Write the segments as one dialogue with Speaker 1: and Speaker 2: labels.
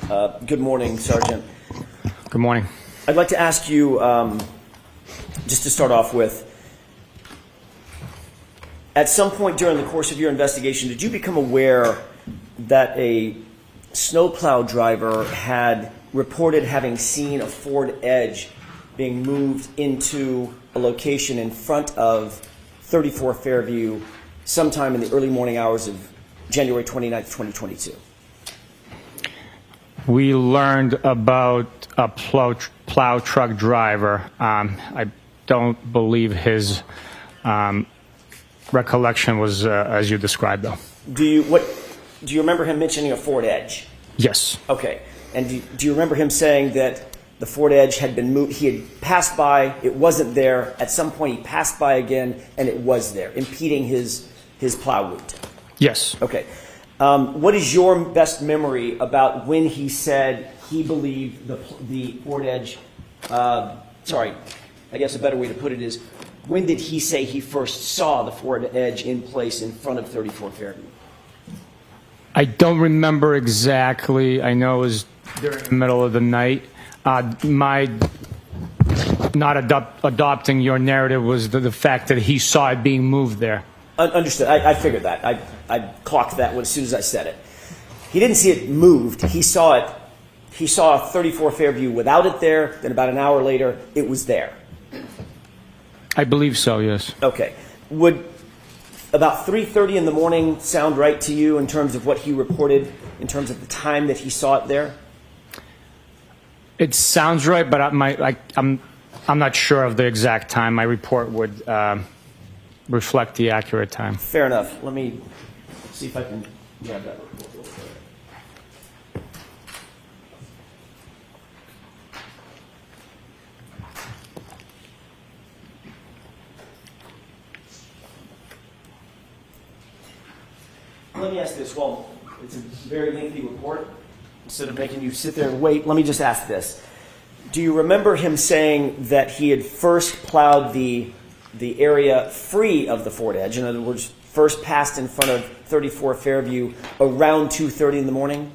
Speaker 1: Good morning, Sergeant.
Speaker 2: Good morning.
Speaker 1: I'd like to ask you, just to start off with, at some point during the course of your investigation, did you become aware that a snowplow driver had reported having seen a Ford Edge being moved into a location in front of 34 Fairview sometime in the early morning hours of January 29th, 2022?
Speaker 2: We learned about a plow truck driver. I don't believe his recollection was as you described, though.
Speaker 1: Do you remember him mentioning a Ford Edge?
Speaker 2: Yes.
Speaker 1: Okay. And do you remember him saying that the Ford Edge had been moved? He had passed by, it wasn't there. At some point, he passed by again, and it was there, impeding his plow route.
Speaker 2: Yes.
Speaker 1: Okay. What is your best memory about when he said he believed the Ford Edge? Sorry, I guess a better way to put it is, when did he say he first saw the Ford Edge in place in front of 34 Fairview?
Speaker 2: I don't remember exactly. I know it was during the middle of the night. My not adopting your narrative was the fact that he saw it being moved there.
Speaker 1: Understood. I figured that. I clocked that as soon as I said it. He didn't see it moved. He saw it. He saw 34 Fairview without it there. Then about an hour later, it was there.
Speaker 2: I believe so, yes.
Speaker 1: Okay. Would about 3:30 in the morning sound right to you in terms of what he reported, in terms of the time that he saw it there?
Speaker 2: It sounds right, but I'm not sure of the exact time. My report would reflect the accurate time.
Speaker 1: Fair enough. Let me see if I can grab that report real quick. Let me ask this. Well, it's a very lengthy report. Instead of making you sit there and wait, let me just ask this. Do you remember him saying that he had first plowed the area free of the Ford Edge? In other words, first passed in front of 34 Fairview around 2:30 in the morning?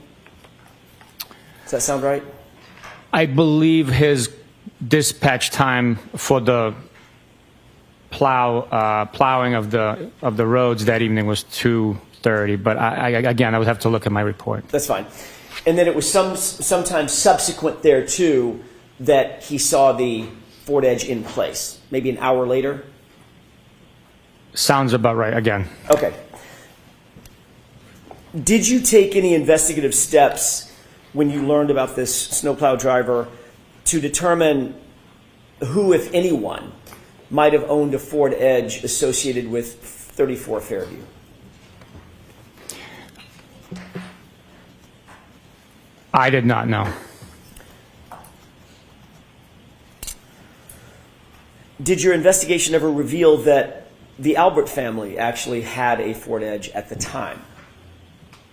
Speaker 1: Does that sound right?
Speaker 2: I believe his dispatch time for the plowing of the roads that evening was 2:30, but again, I would have to look at my report.
Speaker 1: That's fine. And then it was sometime subsequent there too that he saw the Ford Edge in place, maybe an hour later?
Speaker 2: Sounds about right, again.
Speaker 1: Okay. Did you take any investigative steps when you learned about this snowplow driver to determine who, if anyone, might have owned a Ford Edge associated with 34 Fairview?
Speaker 2: I did not know.
Speaker 1: Did your investigation ever reveal that the Albert family actually had a Ford Edge at the time?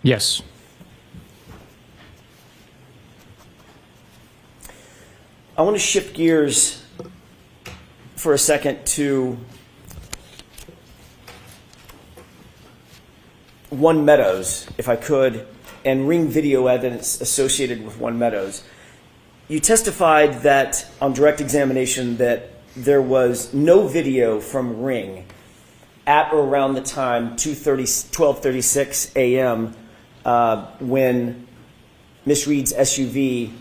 Speaker 2: Yes.
Speaker 1: I want to shift gears for a second to One Meadows, if I could, and ring video evidence associated with One Meadows. You testified that on direct examination that there was no video from Ring at or around the time 12:36 a.m. When Miss Reed's SUV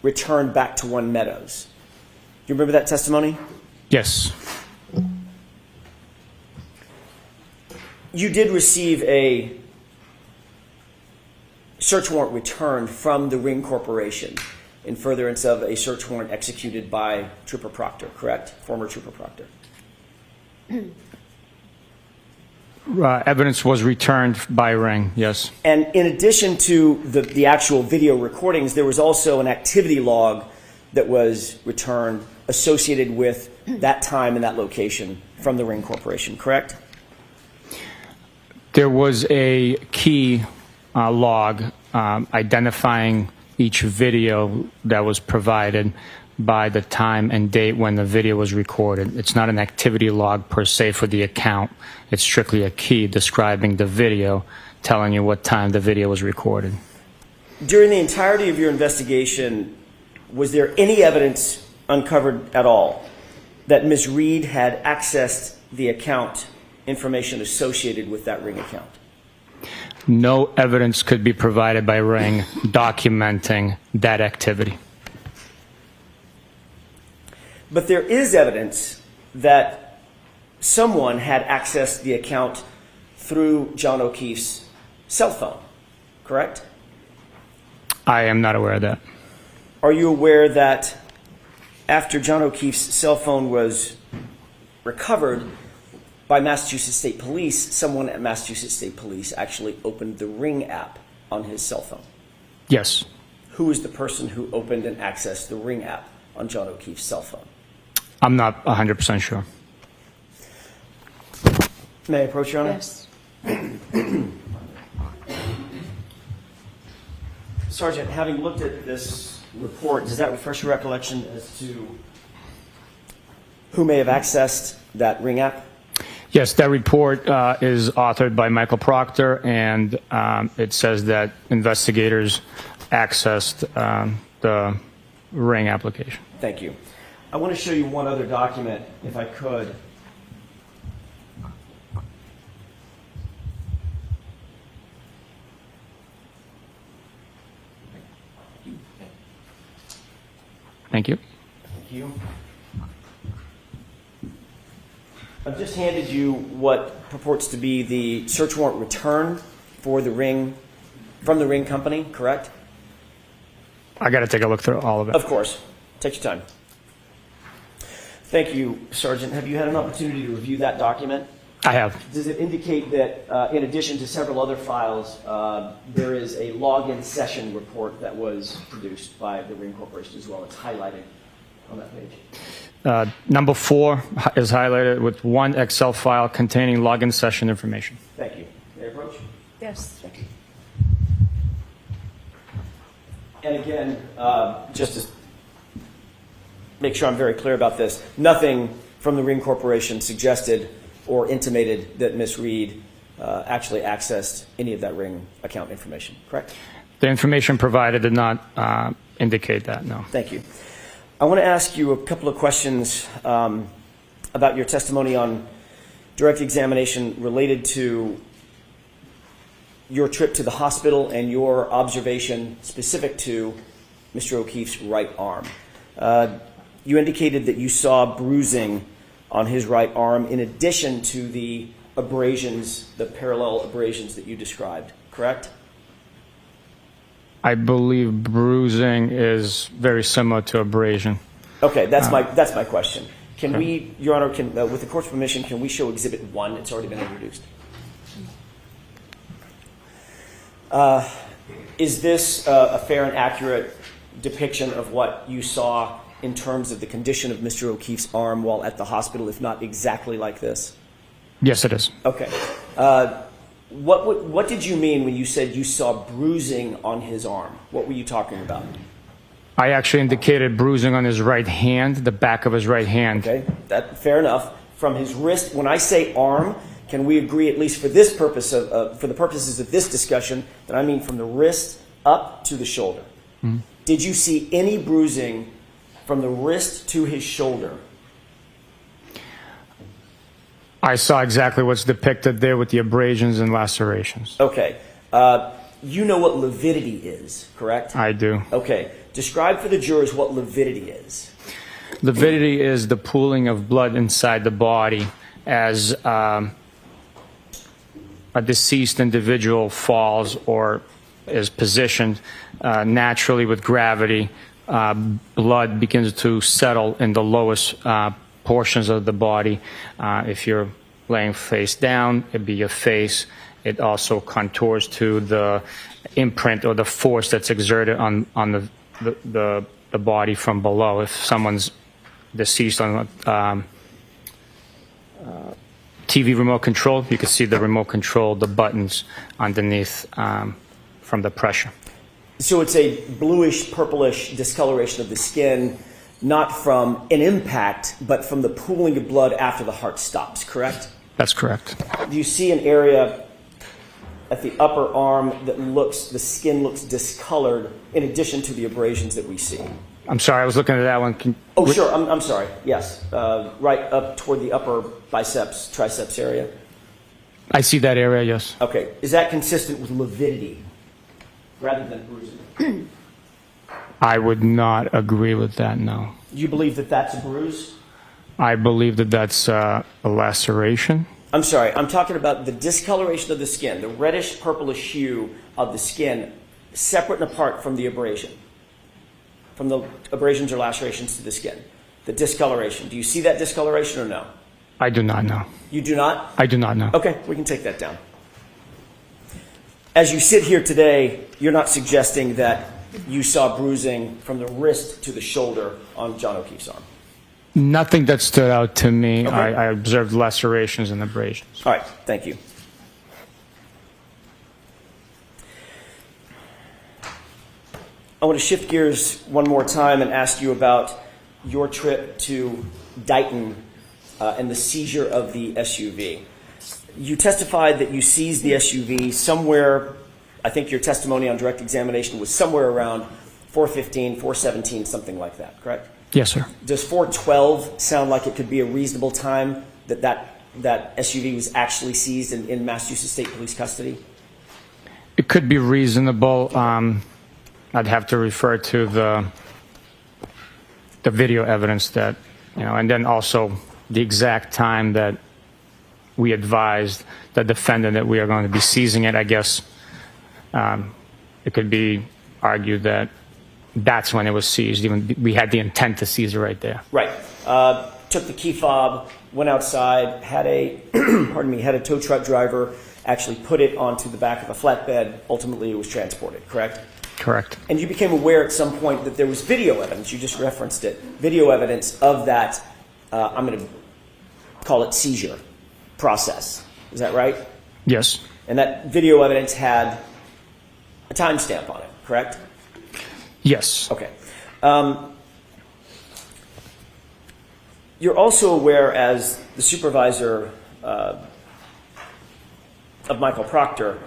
Speaker 1: returned back to One Meadows. Do you remember that testimony?
Speaker 2: Yes.
Speaker 1: You did receive a search warrant returned from the Ring Corporation in furtherance of a search warrant executed by Trooper Proctor, correct? Former Trooper Proctor.
Speaker 2: Evidence was returned by Ring, yes.
Speaker 1: And in addition to the actual video recordings, there was also an activity log that was returned associated with that time and that location from the Ring Corporation, correct?
Speaker 2: There was a key log identifying each video that was provided by the time and date when the video was recorded. It's not an activity log per se for the account. It's strictly a key describing the video, telling you what time the video was recorded.
Speaker 1: During the entirety of your investigation, was there any evidence uncovered at all that Ms. Reed had accessed the account information associated with that Ring account?
Speaker 2: No evidence could be provided by Ring documenting that activity.
Speaker 1: But there is evidence that someone had accessed the account through John O'Keefe's cell phone, correct?
Speaker 2: I am not aware of that.
Speaker 1: Are you aware that after John O'Keefe's cell phone was recovered by Massachusetts State Police, someone at Massachusetts State Police actually opened the Ring app on his cell phone?
Speaker 2: Yes.
Speaker 1: Who is the person who opened and accessed the Ring app on John O'Keefe's cell phone?
Speaker 2: I'm not 100% sure.
Speaker 1: May I approach, Your Honor?
Speaker 3: Yes.
Speaker 1: Sergeant, having looked at this report, does that refresh your recollection as to who may have accessed that Ring app?
Speaker 2: Yes, that report is authored by Michael Proctor, and it says that investigators accessed the Ring application.
Speaker 1: Thank you. I want to show you one other document, if I could.
Speaker 2: Thank you.
Speaker 1: Thank you. I've just handed you what purports to be the search warrant return for the Ring, from the Ring company, correct?
Speaker 2: I got to take a look through all of it.
Speaker 1: Of course. Take your time. Thank you, Sergeant. Have you had an opportunity to review that document?
Speaker 2: I have.
Speaker 1: Does it indicate that in addition to several other files, there is a login session report that was produced by the Ring Corporation as well? It's highlighted on that page.
Speaker 2: Number 4 is highlighted with one Excel file containing login session information.
Speaker 1: Thank you. May I approach?
Speaker 3: Yes. Thank you.
Speaker 1: And again, just to make sure I'm very clear about this, nothing from the Ring Corporation suggested or intimated that Ms. Reed actually accessed any of that Ring account information, correct?
Speaker 2: The information provided did not indicate that, no.
Speaker 1: Thank you. I want to ask you a couple of questions about your testimony on direct examination related to your trip to the hospital and your observation specific to Mr. O'Keefe's right arm. You indicated that you saw bruising on his right arm in addition to the abrasions, the parallel abrasions that you described, correct?
Speaker 2: I believe bruising is very similar to abrasion.
Speaker 1: Okay, that's my question. Can we, Your Honor, with the court's permission, can we show Exhibit 1? It's already been introduced. Is this a fair and accurate depiction of what you saw in terms of the condition of Mr. O'Keefe's arm while at the hospital, if not exactly like this?
Speaker 2: Yes, it is.
Speaker 1: Okay. What did you mean when you said you saw bruising on his arm? What were you talking about?
Speaker 2: I actually indicated bruising on his right hand, the back of his right hand.
Speaker 1: Okay, fair enough. From his wrist, when I say arm, can we agree, at least for this purpose for the purposes of this discussion, that I mean from the wrist up to the shoulder? Mm-hmm. Did you see any bruising from the wrist to his shoulder?
Speaker 2: I saw exactly what's depicted there with the abrasions and lacerations.
Speaker 1: Okay. You know what lividity is, correct?
Speaker 2: I do.
Speaker 1: Okay. Describe for the jurors what lividity is.
Speaker 2: Lividity is the pooling of blood inside the body as a deceased individual falls or is positioned naturally with gravity. Blood begins to settle in the lowest portions of the body. If you're laying face down, it'd be your face. It also contours to the imprint or the force that's exerted on the body from below. If someone's deceased on TV remote control, you can see the remote control, the buttons underneath from the pressure.
Speaker 1: So it's a bluish, purplish discoloration of the skin, not from an impact, but from the pooling of blood after the heart stops, correct?
Speaker 2: That's correct.
Speaker 1: Do you see an area at the upper arm that the skin looks discolored in addition to the abrasions that we see?
Speaker 2: I'm sorry, I was looking at that one.
Speaker 1: Sure. I'm sorry. Yes. Right up toward the upper biceps, triceps area.
Speaker 2: I see that area, yes.
Speaker 1: Okay. Is that consistent with lividity rather than bruising?
Speaker 2: I would not agree with that, no.
Speaker 1: You believe that that's a bruise?
Speaker 2: I believe that that's a laceration.
Speaker 1: I'm sorry. I'm talking about the discoloration of the skin, the reddish purplish hue of the skin, separate and apart from the abrasion, from the abrasions or lacerations to the skin. The discoloration. Do you see that discoloration or no?
Speaker 2: I do not know.
Speaker 1: You do not?
Speaker 2: I do not know.
Speaker 1: Okay, we can take that down. As you sit here today, you're not suggesting that you saw bruising from the wrist to the shoulder on John O'Keefe's arm?
Speaker 2: Nothing that stood out to me.
Speaker 1: Okay.
Speaker 2: I observed lacerations and abrasions.
Speaker 1: All right, thank you. I want to shift gears one more time and ask you about your trip to Dighton and the seizure of the SUV. You testified that you seized the SUV somewhere, I think your testimony on direct examination was somewhere around 4:15, 4:17, something like that, correct?
Speaker 2: Yes, sir.
Speaker 1: Does 4:12 sound like it could be a reasonable time that SUV was actually seized in Massachusetts State Police custody?
Speaker 2: It could be reasonable. I'd have to refer to the video evidence that, and then also the exact time that we advised the defendant that we are going to be seizing it. I guess it could be argued that that's when it was seized. Even we had the intent to seize it right there.
Speaker 1: Right. Took the key fob, went outside, had a had a tow truck driver actually put it onto the back of a flatbed. Ultimately, it was transported. Correct.
Speaker 2: Correct.
Speaker 1: And you became aware at some point that there was video evidence. You just referenced it. Video evidence of that. I'm going to call it seizure process. Is that right?
Speaker 2: Yes.
Speaker 1: And that video evidence had a timestamp on it. Correct.
Speaker 2: Yes.
Speaker 1: Okay. You're also aware, as the supervisor of Michael Proctor,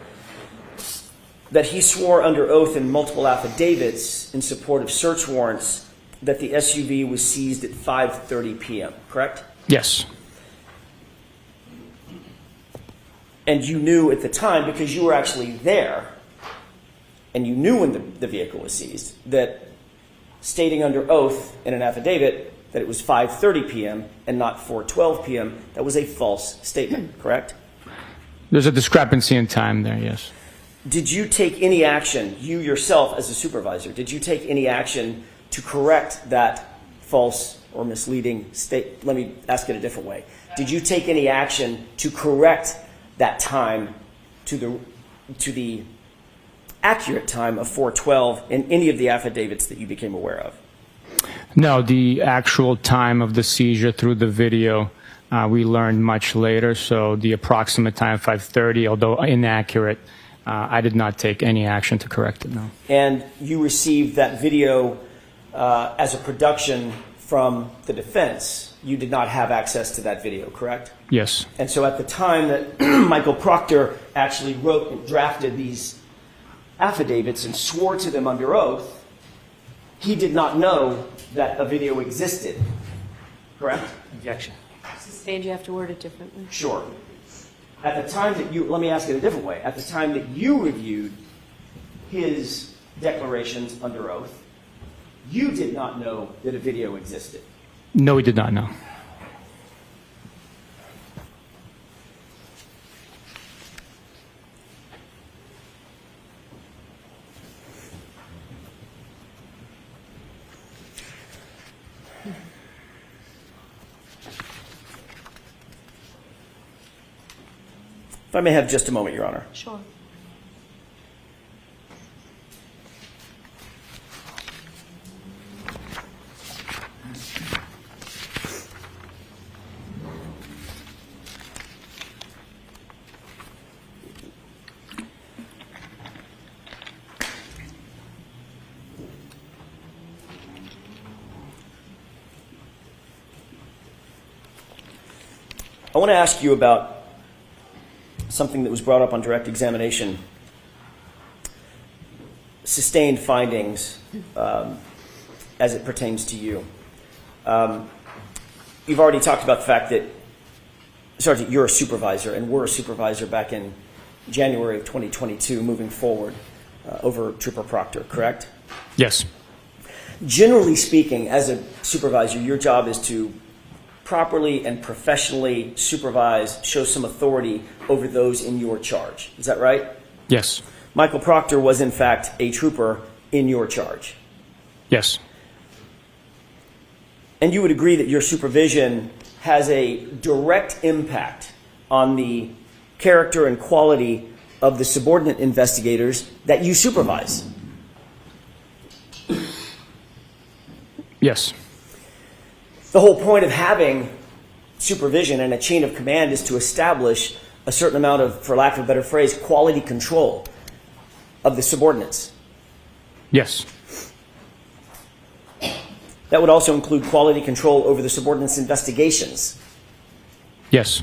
Speaker 1: that he swore under oath in multiple affidavits in support of search warrants that the SUV was seized at 5:30 p.m., correct?
Speaker 2: Yes.
Speaker 1: And you knew at the time, because you were actually there, and you knew when the vehicle was seized, that stating under oath in an affidavit that it was 5:30 p.m. and not 4:12 p.m., that was a false statement, correct?
Speaker 2: There's a discrepancy in time there, yes.
Speaker 1: Did you take any action, you yourself as a supervisor, did you take any action to correct that false or misleading state? Let me ask it a different way. Did you take any action to correct that time to the accurate time of 4:12 in any of the affidavits that you became aware of?
Speaker 2: No, the actual time of the seizure through the video we learned much later, so the approximate time, 5:30, although inaccurate, I did not take any action to correct it, no.
Speaker 1: And you received that video as a production from the defense. You did not have access to that video, correct?
Speaker 2: Yes.
Speaker 1: And so at the time that Michael Proctor actually wrote and drafted these affidavits and swore to them under oath, he did not know that a video existed, correct?
Speaker 2: Objection.
Speaker 3: Sustained, you have to word it differently.
Speaker 1: Sure. At the time that let me ask it a different way. At the time that you reviewed his declarations under oath, you did not know that a video existed.
Speaker 2: No, we did not know.
Speaker 1: If I may have just a moment, Your Honor.
Speaker 3: Sure.
Speaker 1: I want to ask you about something that was brought up on direct examination, sustained findings as it pertains to you. You've already talked about the fact that, Sergeant, you're a supervisor and were a supervisor back in January of 2022 moving forward over Trooper Proctor, correct?
Speaker 2: Yes.
Speaker 1: Generally speaking, as a supervisor, your job is to properly and professionally supervise, show some authority over those in your charge. Is that right?
Speaker 2: Yes.
Speaker 1: Michael Proctor was, in fact, a trooper in your charge.
Speaker 2: Yes.
Speaker 1: And you would agree that your supervision has a direct impact on the character and quality of the subordinate investigators that you supervise.
Speaker 2: Yes.
Speaker 1: The whole point of having supervision and a chain of command is to establish a certain amount of, for lack of a better phrase, quality control of the subordinates.
Speaker 2: Yes.
Speaker 1: That would also include quality control over the subordinates' investigations.
Speaker 2: Yes.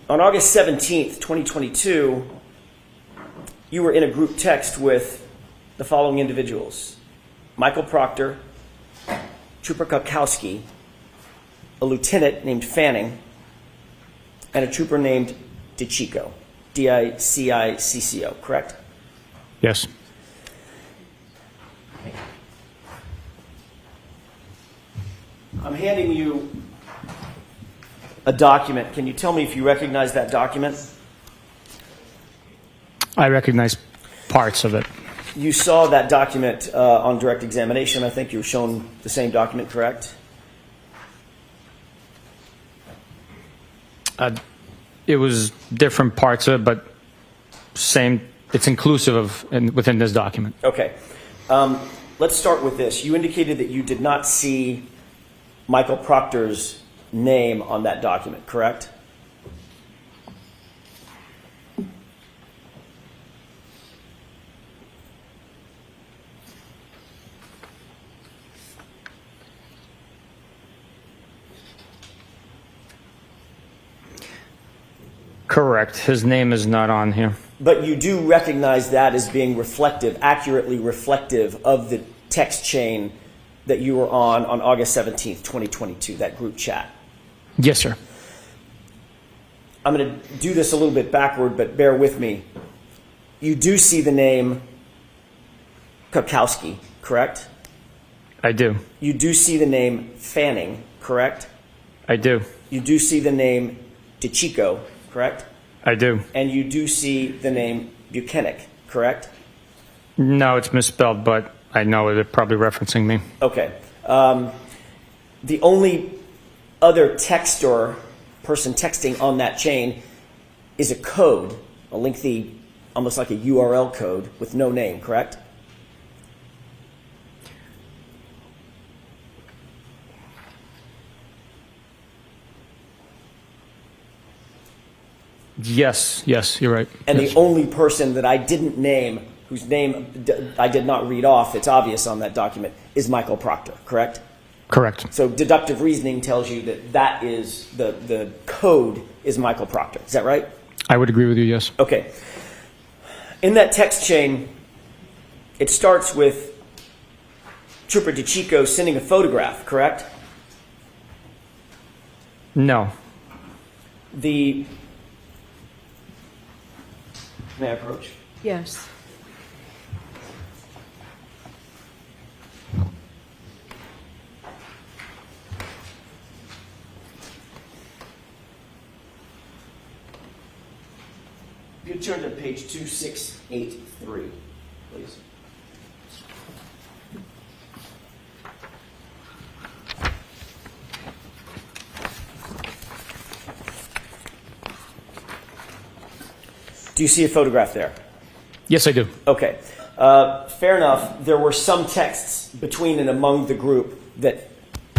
Speaker 1: On August 17th, 2022, you were in a group text with the following individuals: Michael Proctor, Trooper Kukowski, a lieutenant named Fanning, and a trooper named DiCicco, D-I-C-I-C-C-O, correct?
Speaker 2: Yes.
Speaker 1: I'm handing you a document. Can you tell me if you recognize that document?
Speaker 2: I recognize parts of it.
Speaker 1: You saw that document on direct examination. I think you were shown the same document, correct?
Speaker 2: It was different parts of it, but same. It's inclusive of within this document.
Speaker 1: Okay. Let's start with this. You indicated that you did not see Michael Proctor's name on that document, correct?
Speaker 2: Correct. His name is not on here.
Speaker 1: But you do recognize that as being reflective, accurately reflective of the text chain that you were on August 17th, 2022, that group chat.
Speaker 2: Yes, sir.
Speaker 1: I'm going to do this a little bit backward, but bear with me. You do see the name Kukowski, correct?
Speaker 2: I do.
Speaker 1: You do see the name Fanning, correct?
Speaker 2: I do.
Speaker 1: You do see the name DiCicco, correct?
Speaker 2: I do.
Speaker 1: And you do see the name Bukhenik, correct?
Speaker 2: No, it's misspelled, but I know they're probably referencing me.
Speaker 1: Okay. The only other text or person texting on that chain is a code, a lengthy, almost like a URL code with no name, correct?
Speaker 2: Yes, you're right.
Speaker 1: And
Speaker 2: yes.
Speaker 1: the only person that I didn't name, whose name I did not read off, that's obvious on that document, is Michael Proctor, correct?
Speaker 2: Correct.
Speaker 1: So deductive reasoning tells you that that is the code is Michael Proctor. Is that right?
Speaker 2: I would agree with you, yes.
Speaker 1: Okay. In that text chain, it starts with Trooper DiCicco sending a photograph, correct?
Speaker 2: No.
Speaker 1: May I approach?
Speaker 3: Yes.
Speaker 1: You can turn to page 2683, please. Do you see a photograph there?
Speaker 2: Yes, I do.
Speaker 1: Okay. Fair enough. There were some texts between and among the group that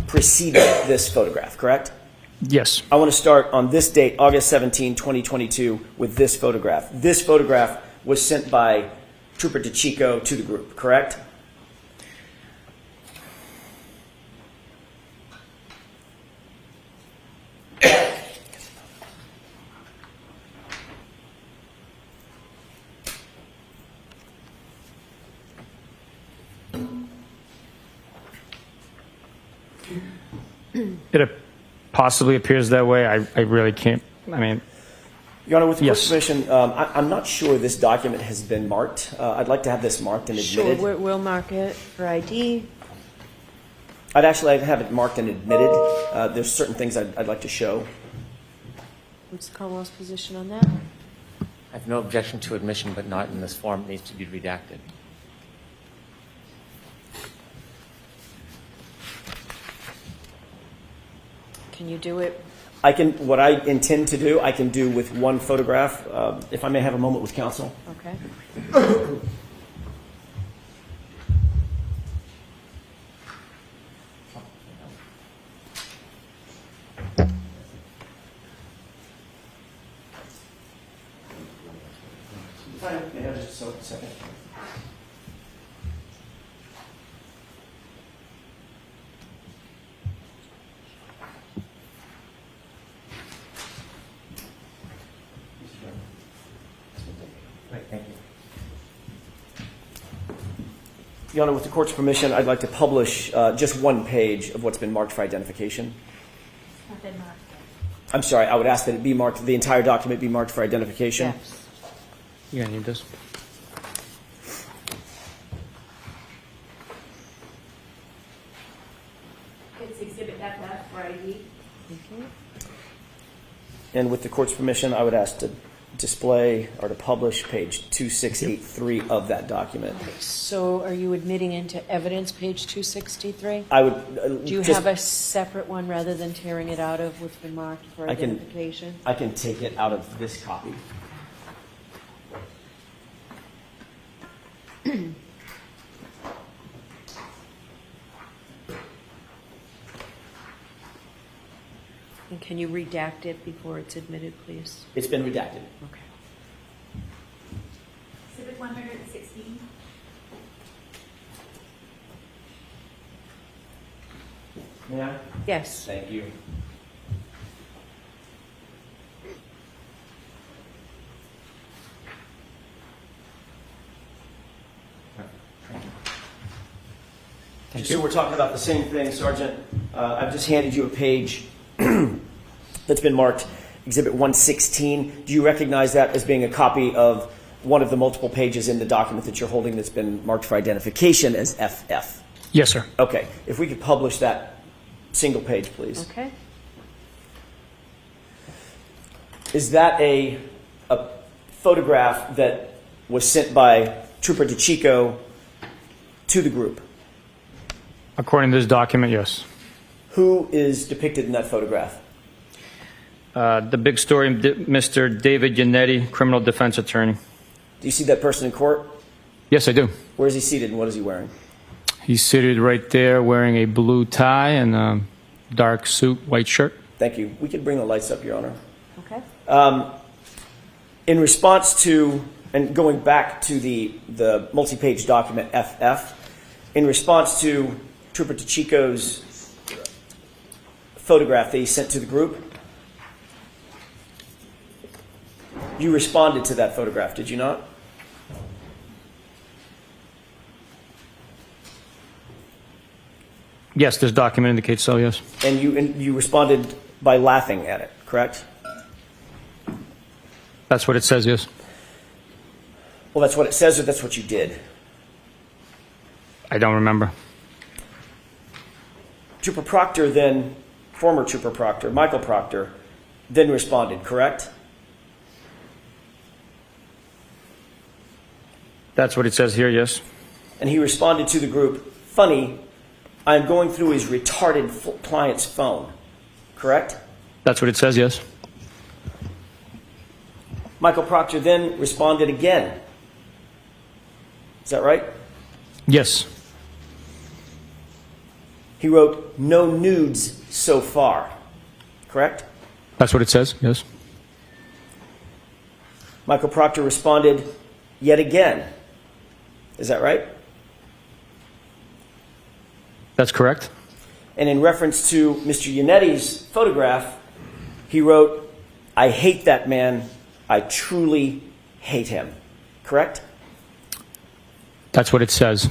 Speaker 1: preceded this photograph, correct?
Speaker 2: Yes.
Speaker 1: I want to start on this date, August 17, 2022, with this photograph. This photograph was sent by Trooper DiCicco to the group, correct?
Speaker 2: It possibly appears that way. I really can't. I mean,
Speaker 1: Your Honor, with the
Speaker 2: Yes.
Speaker 1: court's permission, I'm not sure this document has been marked. I'd like to have this marked and admitted.
Speaker 3: Sure, we'll mark it for ID.
Speaker 1: I'd actually like to have it marked and admitted. There's certain things I'd like to show.
Speaker 3: What's the Commonwealth's position on that?
Speaker 4: I have no objection to admission, but not in this form. It needs to be redacted.
Speaker 3: Can you do it?
Speaker 1: I can. What I intend to do, I can do with one photograph. If I may have a moment with counsel.
Speaker 3: Okay.
Speaker 1: May I just a second?
Speaker 4: Right, thank you.
Speaker 1: Your Honor, with the court's permission, I'd like to publish just one page of what's been marked for identification. I'm sorry, I would ask that it be marked, the entire document be marked for identification.
Speaker 3: Yes.
Speaker 2: you're going to need this.
Speaker 5: It's Exhibit FF for ID.
Speaker 1: And with the court's permission, I would ask to display or to publish page 2683 of that document.
Speaker 3: So are you admitting into evidence, page 263?
Speaker 1: I would
Speaker 3: Do you
Speaker 1: just,
Speaker 3: have a separate one rather than tearing it out of what's been marked for
Speaker 1: I can-
Speaker 3: identification?
Speaker 1: I can take it out of this copy.
Speaker 3: And can you redact it before it's admitted, please?
Speaker 1: It's been redacted.
Speaker 3: Okay.
Speaker 5: Exhibit 116.
Speaker 1: May I?
Speaker 3: Yes.
Speaker 1: Thank you. Just so we're talking about the same thing, Sergeant, I've just handed you a page that's been marked Exhibit 116. Do you recognize that as being a copy of one of the multiple pages in the document that you're holding that's been marked for identification as FF?
Speaker 2: Yes, sir.
Speaker 1: Okay, if we could publish that single page, please.
Speaker 3: Okay.
Speaker 1: Is that a photograph that was sent by Trooper DeChico to the group?
Speaker 2: According to this document, yes.
Speaker 1: Who is depicted in that photograph?
Speaker 2: The big story, Mr. David Yannetti, criminal defense attorney.
Speaker 1: Do you see that person in court?
Speaker 2: Yes, I do.
Speaker 1: Where is he seated and what is he wearing?
Speaker 2: He's seated right there wearing a blue tie and a dark suit, white shirt.
Speaker 1: Thank you. We could bring the lights up, Your Honor.
Speaker 3: Okay.
Speaker 1: In response to, and going back to the multi-page document FF, in response to Trooper DeChico's photograph that he sent to the group, you responded to that photograph, did you not?
Speaker 2: Yes, this document indicates so, yes.
Speaker 1: And you responded by laughing at it, correct?
Speaker 2: That's what it says, yes.
Speaker 1: Well, that's what it says, or that's what you did?
Speaker 2: I don't remember.
Speaker 1: Trooper Proctor then, former Trooper Proctor, Michael Proctor, then responded, correct?
Speaker 2: That's what it says here, yes.
Speaker 1: And he responded to the group, funny, I'm going through his retarded client's phone, correct?
Speaker 2: That's what it says, yes.
Speaker 1: Michael Proctor then responded again. Is that right?
Speaker 2: Yes.
Speaker 1: He wrote, no nudes so far, correct?
Speaker 2: That's what it says, yes.
Speaker 1: Michael Proctor responded yet again. Is that right?
Speaker 2: That's correct.
Speaker 1: And in reference to Mr. Yannetti's photograph, he wrote, I hate that man. I truly hate him. Correct?
Speaker 2: That's what it says.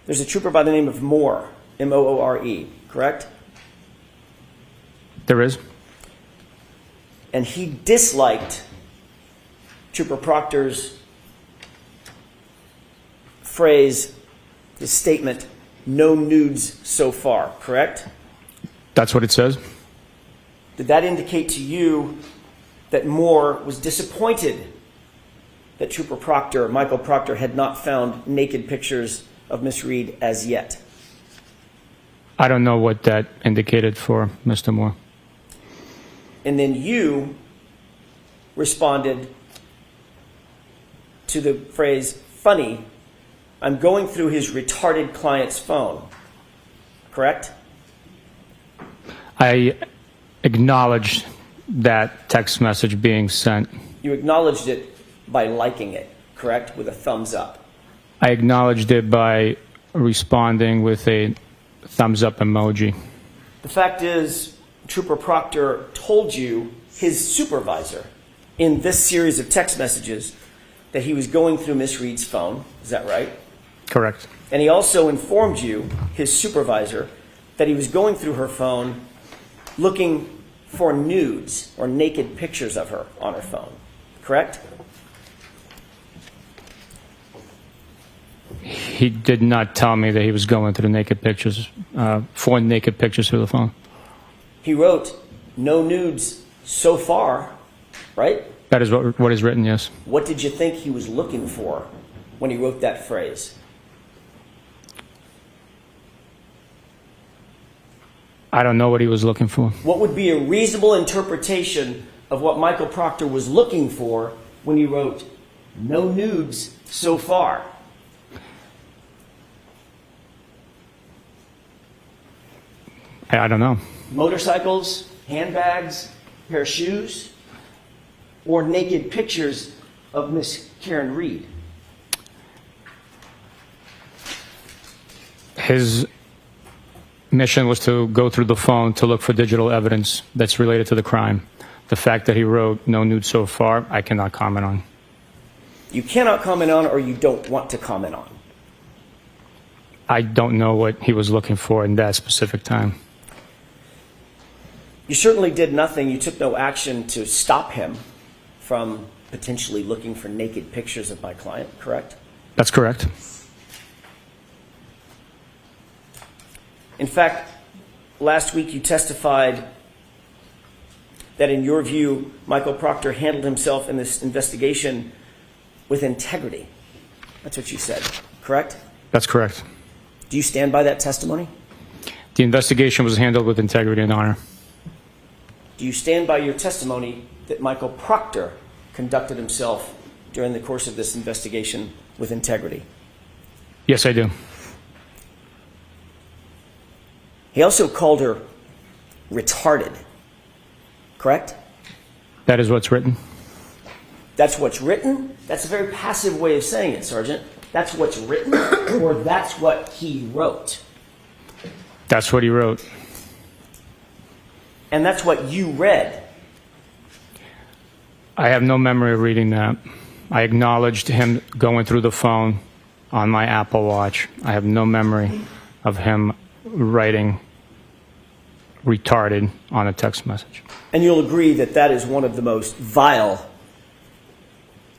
Speaker 1: there's a trooper by the name of Moore, M-O-O-R-E, correct?
Speaker 2: There is.
Speaker 1: And he disliked Trooper Proctor's phrase, his statement, "no nudes so far," correct?
Speaker 2: That's what it says.
Speaker 1: Did that indicate to you that Moore was disappointed that Trooper Proctor, Michael Proctor, had not found naked pictures of Miss Reed as yet?
Speaker 2: I don't know what that indicated for Mr. Moore.
Speaker 1: And then you responded to the phrase, "funny, I'm going through his retarded client's phone," correct?
Speaker 2: I acknowledged that text message being sent.
Speaker 1: You acknowledged it by liking it, correct? With a thumbs up.
Speaker 2: I acknowledged it by responding with a thumbs up emoji.
Speaker 1: The fact is, Trooper Proctor told you, his supervisor, in this series of text messages, that he was going through Miss Reed's phone. Is that right?
Speaker 2: Correct.
Speaker 1: And he also informed you, his supervisor, that he was going through her phone looking for nudes or naked pictures of her on her phone. Correct?
Speaker 2: He did not tell me that he was going through naked pictures, for naked pictures through the phone.
Speaker 1: He wrote, "no nudes so far," right?
Speaker 2: That is what is written, yes.
Speaker 1: What did you think he was looking for when he wrote that phrase?
Speaker 2: I don't know what he was looking for.
Speaker 1: What would be a reasonable interpretation of what Michael Proctor was looking for when he wrote, "no nudes so far"?
Speaker 2: I don't know.
Speaker 1: Motorcycles, handbags, pair of shoes, or naked pictures of Miss Karen Reed?
Speaker 2: His mission was to go through the phone to look for digital evidence that's related to the crime. The fact that he wrote "no nude so far," I cannot comment on.
Speaker 1: You cannot comment on, or you don't want to comment on?
Speaker 2: I don't know what he was looking for in that specific time.
Speaker 1: You certainly did nothing. You took no action to stop him from potentially looking for naked pictures of my client, correct?
Speaker 2: That's correct.
Speaker 1: In fact, last week you testified that in your view, Michael Proctor handled himself in this investigation with integrity. That's what you said, correct?
Speaker 2: That's correct.
Speaker 1: Do you stand by that testimony?
Speaker 2: The investigation was handled with integrity and honor.
Speaker 1: Do you stand by your testimony that Michael Proctor conducted himself during the course of this investigation with integrity?
Speaker 2: Yes, I do.
Speaker 1: He also called her retarded, correct?
Speaker 2: That is what's written.
Speaker 1: That's what's written? That's a very passive way of saying it, Sergeant. That's what's written, or that's what he wrote?
Speaker 2: That's what he wrote.
Speaker 1: And that's what you read.
Speaker 2: I have no memory of reading that. I acknowledged him going through the phone on my Apple Watch. I have no memory of him writing retarded on a text message.
Speaker 1: And you'll agree that that is one of the most vile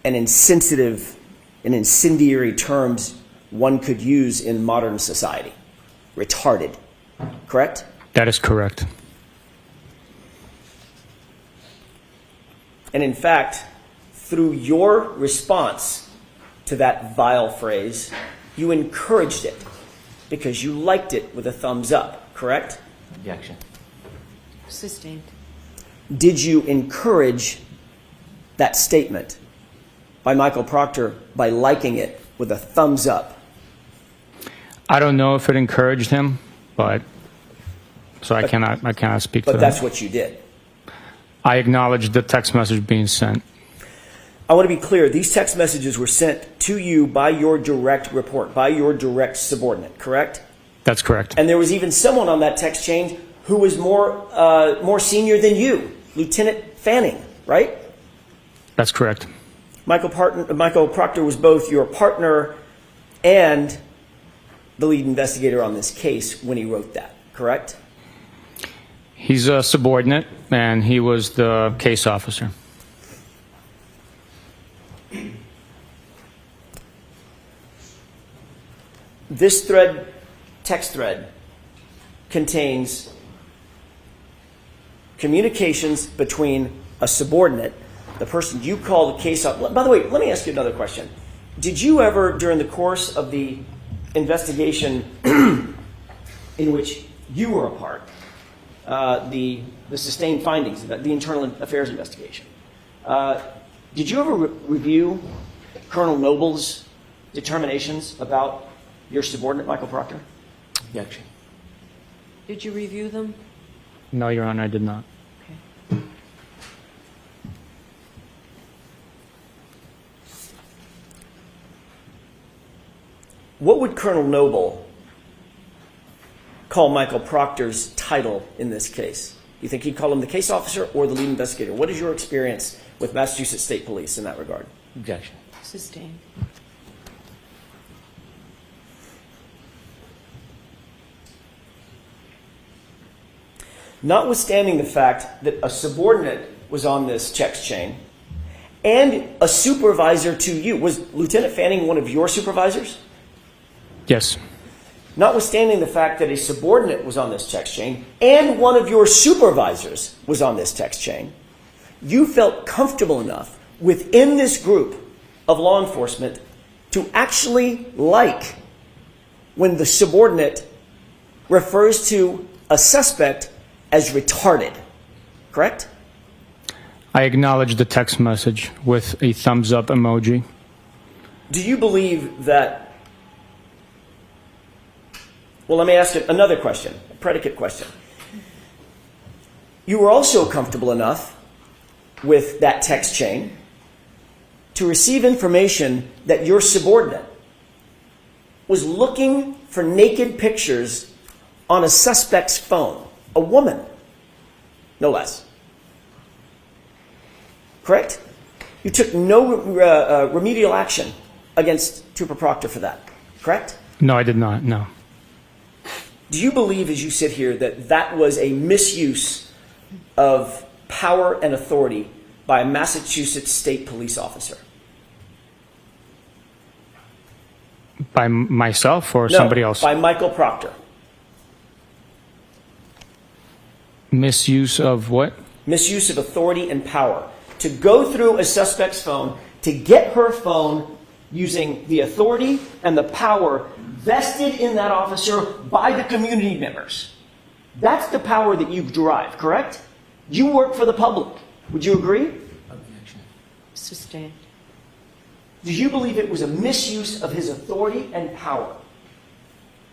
Speaker 1: and insensitive and incendiary terms one could use in modern society. Retarded. Correct?
Speaker 2: That is correct.
Speaker 1: And in fact, through your response to that vile phrase, you encouraged it because you liked it with a thumbs up, correct?
Speaker 4: Objection.
Speaker 3: Sustained.
Speaker 1: Did you encourage that statement by Michael Proctor by liking it with a thumbs up?
Speaker 2: I don't know if it encouraged him, but so I cannot speak to that.
Speaker 1: But that's what you did.
Speaker 2: I acknowledged the text message being sent.
Speaker 1: I want to be clear. These text messages were sent to you by your direct report, by your direct subordinate, correct?
Speaker 2: That's correct.
Speaker 1: And there was even someone on that text chain who was more senior than you, Lieutenant Fanning, right?
Speaker 2: That's correct.
Speaker 1: Michael Proctor was both your partner and the lead investigator on this case when he wrote that, correct?
Speaker 2: He's a subordinate, and he was the case officer.
Speaker 1: This thread, text thread, contains communications between a subordinate, the person you call the case officer. By the way, let me ask you another question. Did you ever, during the course of the investigation in which you were a part, the sustained findings, the internal affairs investigation, did you ever review Colonel Noble's determinations about your subordinate, Michael Proctor?
Speaker 4: Objection.
Speaker 3: Did you review them?
Speaker 2: No, Your Honor, I did not.
Speaker 3: Okay.
Speaker 1: What would Colonel Noble call Michael Proctor's title in this case? You think he'd call him the case officer or the lead investigator? What is your experience with Massachusetts State Police in that regard?
Speaker 4: Objection.
Speaker 3: Sustained.
Speaker 1: Notwithstanding the fact that a subordinate was on this text chain and a supervisor to you, was Lieutenant Fanning one of your supervisors?
Speaker 2: Yes.
Speaker 1: Notwithstanding the fact that a subordinate was on this text chain and one of your supervisors was on this text chain, you felt comfortable enough within this group of law enforcement to actually like when the subordinate refers to a suspect as retarded, correct?
Speaker 2: I acknowledge the text message with a thumbs up emoji.
Speaker 1: Do you believe that? Well, let me ask you another question, a predicate question. You were also comfortable enough with that text chain to receive information that your subordinate was looking for naked pictures on a suspect's phone, a woman, no less. Correct? You took no remedial action against Trooper Proctor for that, correct?
Speaker 2: No, I did not, no.
Speaker 1: Do you believe, as you sit here, that that was a misuse of power and authority by a Massachusetts State Police officer?
Speaker 2: By myself or
Speaker 1: No,
Speaker 2: somebody else?
Speaker 1: by Michael Proctor.
Speaker 2: Misuse of what?
Speaker 1: Misuse of authority and power. To go through a suspect's phone, to get her phone using the authority and the power vested in that officer by the community members. That's the power that you've derived, correct? You work for the public. Would you agree?
Speaker 4: Objection.
Speaker 3: Sustained.
Speaker 1: Do you believe it was a misuse of his authority and power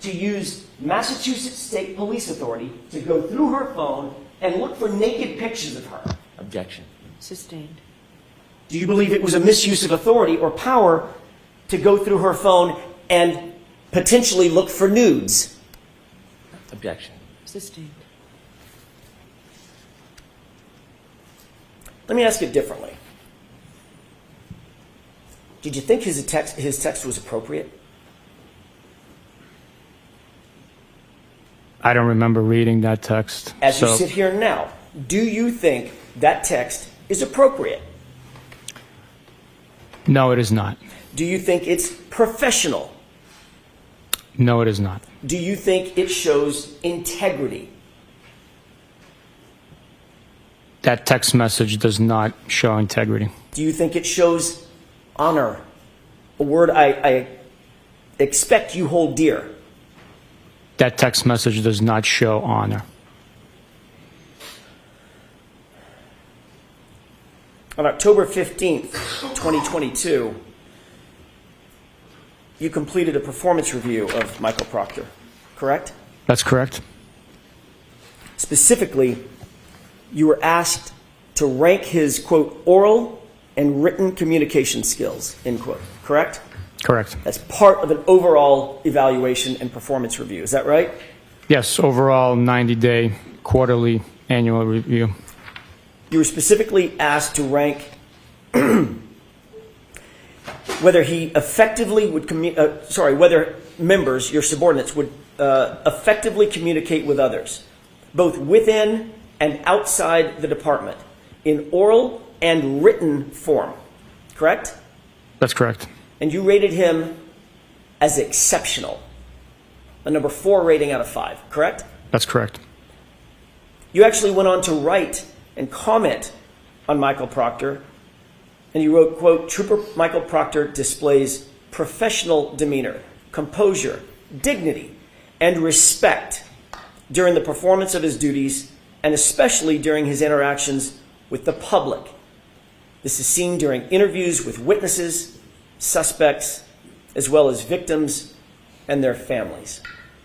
Speaker 1: to use Massachusetts State Police Authority to go through her phone and look for naked pictures of her?
Speaker 4: Objection.
Speaker 3: Sustained.
Speaker 1: Do you believe it was a misuse of authority or power to go through her phone and potentially look for nudes?
Speaker 4: Objection.
Speaker 3: Sustained.
Speaker 1: Let me ask it differently. Did you think his text was appropriate?
Speaker 2: I don't remember reading that text.
Speaker 1: As you sit here now, do you think that text is appropriate?
Speaker 2: No, it is not.
Speaker 1: Do you think it's professional?
Speaker 2: No, it is not.
Speaker 1: Do you think it shows integrity?
Speaker 2: That text message does not show integrity.
Speaker 1: Do you think it shows honor? A word I expect you hold dear.
Speaker 2: That text message does not show honor.
Speaker 1: On October 15th, 2022, you completed a performance review of Michael Proctor, correct?
Speaker 2: That's correct.
Speaker 1: Specifically, you were asked to rank his, quote, oral and written communication skills, end quote, correct?
Speaker 2: Correct.
Speaker 1: That's part of an overall evaluation and performance review. Is that right?
Speaker 2: Yes, overall 90-day, quarterly, annual review.
Speaker 1: You were specifically asked to rank whether he effectively would whether members, your subordinates, would effectively communicate with others, both within and outside the department, in oral and written form, correct?
Speaker 2: That's correct.
Speaker 1: And you rated him as exceptional, a number 4 rating out of 5, correct?
Speaker 2: That's correct.
Speaker 1: You actually went on to write and comment on Michael Proctor, and you wrote, quote, Trooper Michael Proctor displays professional demeanor, composure, dignity, and respect during the performance of his duties, and especially during his interactions with the public. This is seen during interviews with witnesses, suspects, as well as victims and their families,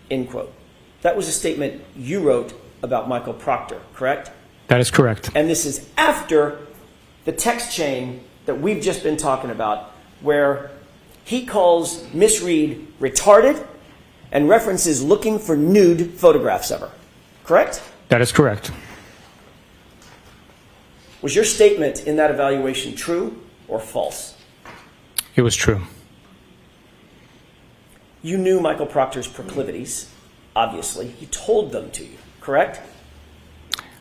Speaker 1: end quote. That was a statement you wrote about Michael Proctor, correct?
Speaker 2: That is correct.
Speaker 1: And this is after the text chain that we've just been talking about, where he calls Miss Reed retarded and references looking for nude photographs of her, correct?
Speaker 2: That is correct.
Speaker 1: Was your statement in that evaluation true or false?
Speaker 2: It was true.
Speaker 1: You knew Michael Proctor's proclivities, obviously. He told them to you, correct?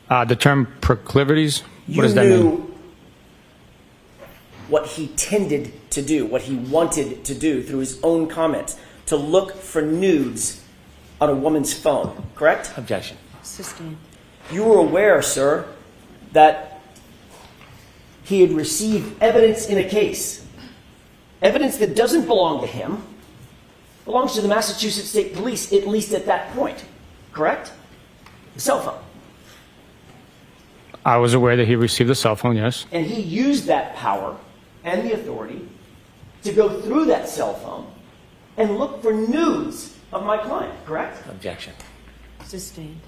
Speaker 2: The term proclivities, what does that
Speaker 1: You
Speaker 2: mean?
Speaker 1: knew what he tended to do, what he wanted to do through his own comments, to look for nudes on a woman's phone, correct?
Speaker 4: Objection.
Speaker 3: Sustained.
Speaker 1: You were aware, sir, that he had received evidence in a case, evidence that doesn't belong to him, belongs to the Massachusetts State Police, at least at that point, correct? The cell phone.
Speaker 2: I was aware that he received a cell phone, yes.
Speaker 1: And he used that power and the authority to go through that cell phone and look for nudes of my client, correct?
Speaker 4: Objection.
Speaker 3: Sustained.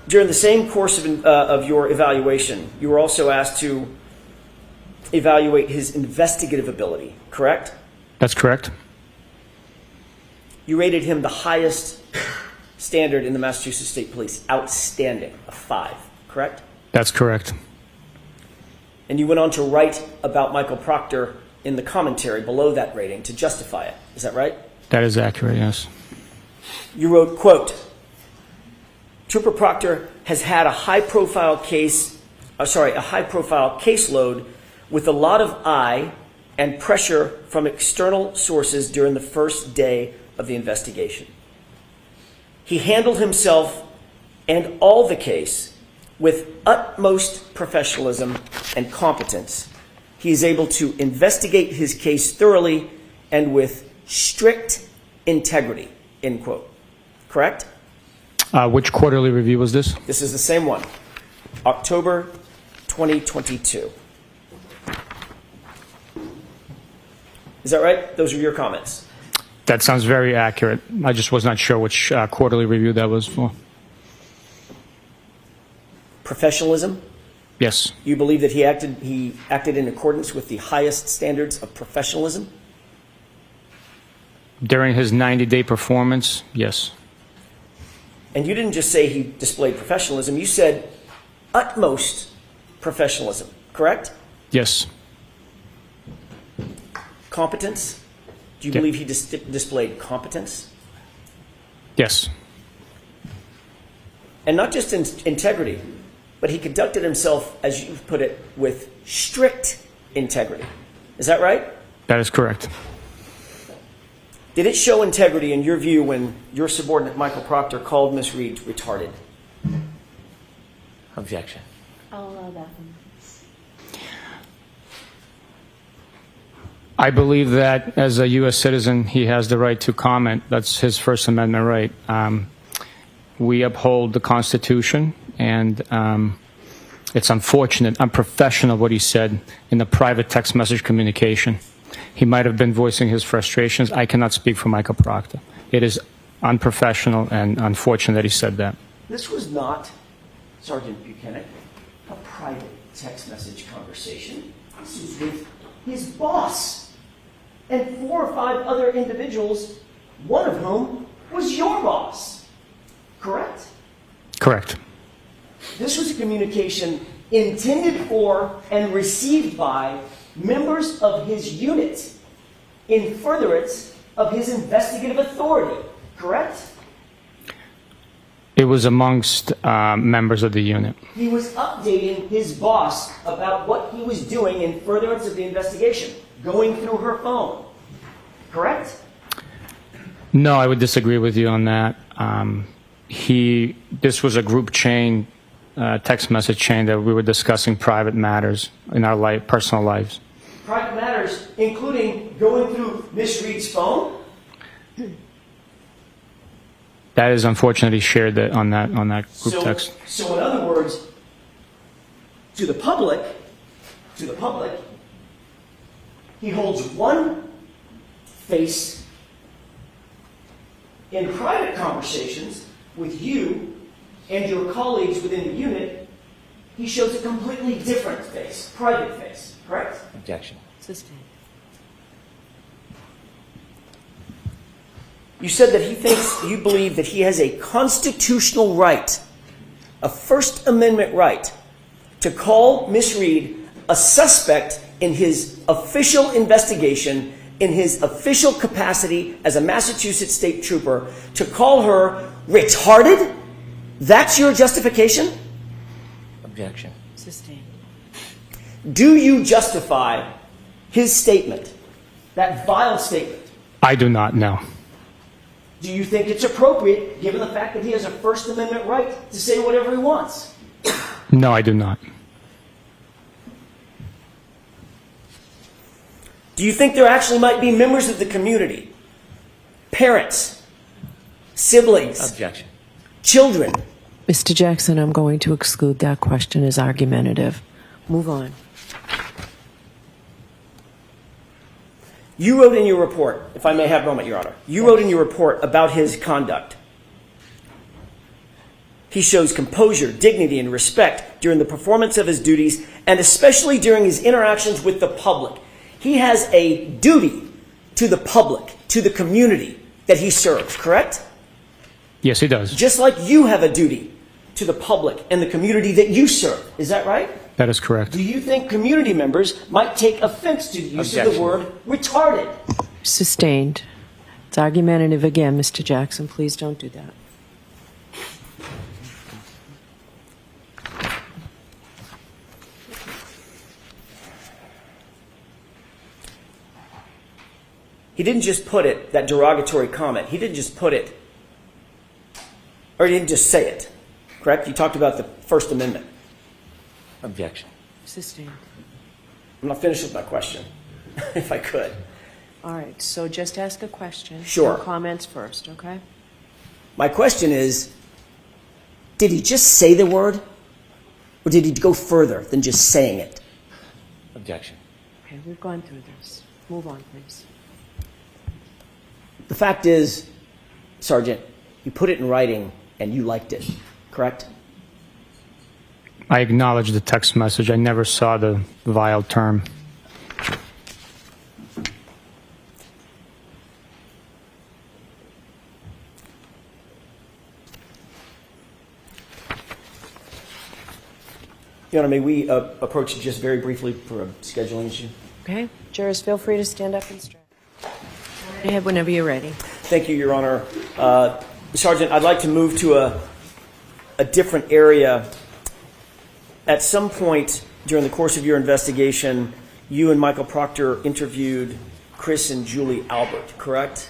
Speaker 1: During the same course of your evaluation, you were also asked to evaluate his investigative ability, correct?
Speaker 2: That's correct.
Speaker 1: You rated him the highest standard in the Massachusetts State Police, outstanding, a 5, correct?
Speaker 2: That's correct.
Speaker 1: And you went on to write about Michael Proctor in the commentary below that rating to justify it. Is that right?
Speaker 2: That is accurate, yes.
Speaker 1: You wrote, quote, Trooper Proctor has had a high-profile caseload with a lot of eye and pressure from external sources during the first day of the investigation. He handled himself and all the case with utmost professionalism and competence. He is able to investigate his case thoroughly and with strict integrity, end quote. Correct?
Speaker 2: Which quarterly review was this?
Speaker 1: This is the same one, October 2022. Is that right? Those are your comments.
Speaker 2: That sounds very accurate. I just was not sure which quarterly review that was for.
Speaker 1: Professionalism.
Speaker 2: Yes.
Speaker 1: You believe that he acted in accordance with the highest standards of professionalism?
Speaker 2: During his 90-day performance, yes.
Speaker 1: And you didn't just say he displayed professionalism. You said utmost professionalism, correct?
Speaker 2: Yes.
Speaker 1: Competence. Do you
Speaker 2: Yeah.
Speaker 1: believe he displayed competence?
Speaker 2: Yes.
Speaker 1: And not just in integrity, but he conducted himself, as you've put it, with strict integrity. Is that right?
Speaker 2: That is correct.
Speaker 1: Did it show integrity in your view when your subordinate Michael Proctor called Miss Reed retarded?
Speaker 4: Objection.
Speaker 3: I'll allow that one.
Speaker 2: I believe that as a U.S. citizen, he has the right to comment. That's his First Amendment right. We uphold the Constitution, and it's unfortunate, unprofessional what he said in the private text message communication. He might have been voicing his frustrations. I cannot speak for Michael Proctor. It is unprofessional and unfortunate that he said that.
Speaker 1: This was not, Sergeant Bukhenik, a private text message conversation. This was with his boss and 4 or 5 other individuals, one of whom was your boss. Correct?
Speaker 2: Correct.
Speaker 1: This was a communication intended for and received by members of his unit in furtherance of his investigative authority, correct?
Speaker 2: It was amongst members of the unit.
Speaker 1: He was updating his boss about what he was doing in furtherance of the investigation, going through her phone, correct?
Speaker 2: No, I would disagree with you on that. This was a group chain, text message chain that we were discussing private matters in our personal lives.
Speaker 1: Private matters, including going through Miss Reed's phone?
Speaker 2: That is unfortunately shared on that group text.
Speaker 1: So in other words, to the public, he holds one face in private conversations with you and your colleagues within the unit. He shows a completely different face, private face, correct?
Speaker 4: Objection.
Speaker 3: Sustained.
Speaker 1: You said that you believe that he has a constitutional right, a First Amendment right, to call Miss Reed a suspect in his official investigation, in his official capacity as a Massachusetts state trooper, to call her retarded? That's your justification?
Speaker 4: Objection.
Speaker 3: Sustained.
Speaker 1: Do you justify his statement, that vile statement?
Speaker 2: I do not know.
Speaker 1: Do you think it's appropriate, given the fact that he has a First Amendment right to say whatever he wants?
Speaker 2: No, I do not.
Speaker 1: Do you think there actually might be members of the community, parents, siblings,
Speaker 4: Objection.
Speaker 1: children?
Speaker 3: Mr. Jackson, I'm going to exclude that question as argumentative. Move on.
Speaker 1: You wrote in your report, if I may have a moment, Your Honor, you wrote in your report about his conduct. He shows composure, dignity, and respect during the performance of his duties, and especially during his interactions with the public. He has a duty to the public, to the community that he serves, correct?
Speaker 2: Yes, he does.
Speaker 1: Just like you have a duty to the public and the community that you serve. Is that right?
Speaker 2: That is correct.
Speaker 1: Do you think community members might take offense to the use of the
Speaker 4: Objection.
Speaker 1: word retarded?
Speaker 3: Sustained. It's argumentative again, Mr. Jackson. Please don't do that.
Speaker 1: He didn't just put it, that derogatory comment, he didn't just put it, or he didn't just say it, correct? You talked about the First Amendment.
Speaker 4: Objection.
Speaker 3: Sustained.
Speaker 1: I'm not finished with my question, if I could.
Speaker 3: All right, so just ask a question.
Speaker 1: Sure.
Speaker 3: No comments first, okay?
Speaker 1: My question is, did he just say the word, or did he go further than just saying it?
Speaker 4: Objection.
Speaker 3: Okay, we've gone through this. Move on, please.
Speaker 1: The fact is, Sergeant, you put it in writing and you liked it, correct?
Speaker 2: I acknowledge the text message. I never saw the vile term.
Speaker 1: Your Honor, may we approach it just very briefly for a scheduling issue?
Speaker 3: Okay, jurors, feel free to stand up and stretch. Go ahead whenever you're ready.
Speaker 1: Thank you, Your Honor. Sergeant, I'd like to move to a different area. At some point during the course of your investigation, you and Michael Proctor interviewed Chris and Julie Albert, correct?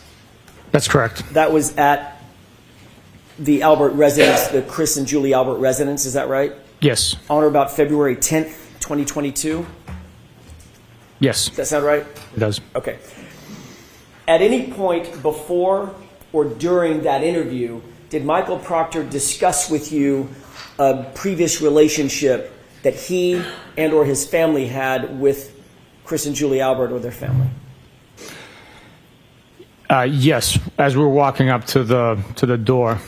Speaker 2: That's correct.
Speaker 1: That was at the Albert residence, the Chris and Julie Albert residence, is that right?
Speaker 2: Yes.
Speaker 1: On or about February 10th, 2022?
Speaker 2: Yes,
Speaker 1: Does that sound right?
Speaker 2: it does.
Speaker 1: Okay. At any point before or during that interview, did Michael Proctor discuss with you a previous relationship that he and or his family had with Chris and Julie Albert or their family?
Speaker 2: Yes. As we were walking up to the door,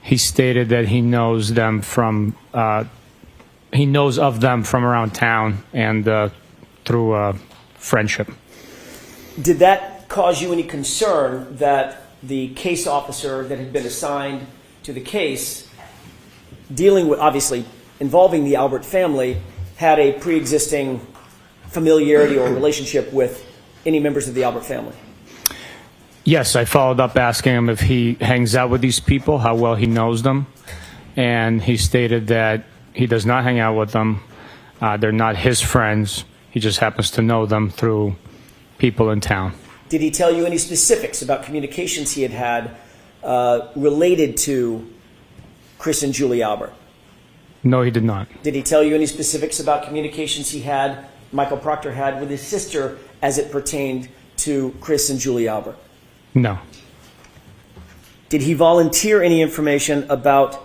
Speaker 2: he stated that he knows of them from around town and through friendship.
Speaker 1: Did that cause you any concern that the case officer that had been assigned to the case, dealing with, obviously, involving the Albert family, had a pre-existing familiarity or relationship with any members of the Albert family?
Speaker 2: Yes, I followed up asking him if he hangs out with these people, how well he knows them, and he stated that he does not hang out with them. They're not his friends. He just happens to know them through people in town.
Speaker 1: Did he tell you any specifics about communications he had related to Chris and Julie Albert?
Speaker 2: No, he did not.
Speaker 1: Did he tell you any specifics about communications Michael Proctor had with his sister as it pertained to Chris and Julie Albert?
Speaker 2: No.
Speaker 1: Did he volunteer any information about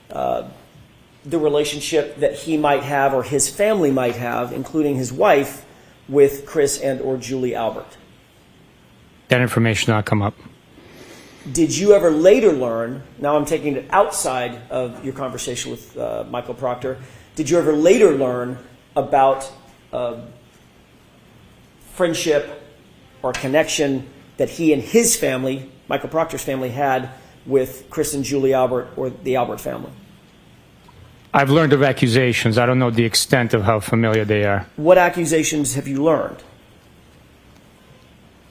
Speaker 1: the relationship that he might have or his family might have, including his wife, with Chris and or Julie Albert?
Speaker 2: That information did not come up.
Speaker 1: Did you ever later learn, now I'm taking it outside of your conversation with Michael Proctor, did you ever later learn about friendship or connection that he and his family, Michael Proctor's family, had with Chris and Julie Albert or the Albert family?
Speaker 2: I've learned of accusations. I don't know the extent of how familiar they are.
Speaker 1: What accusations have you learned?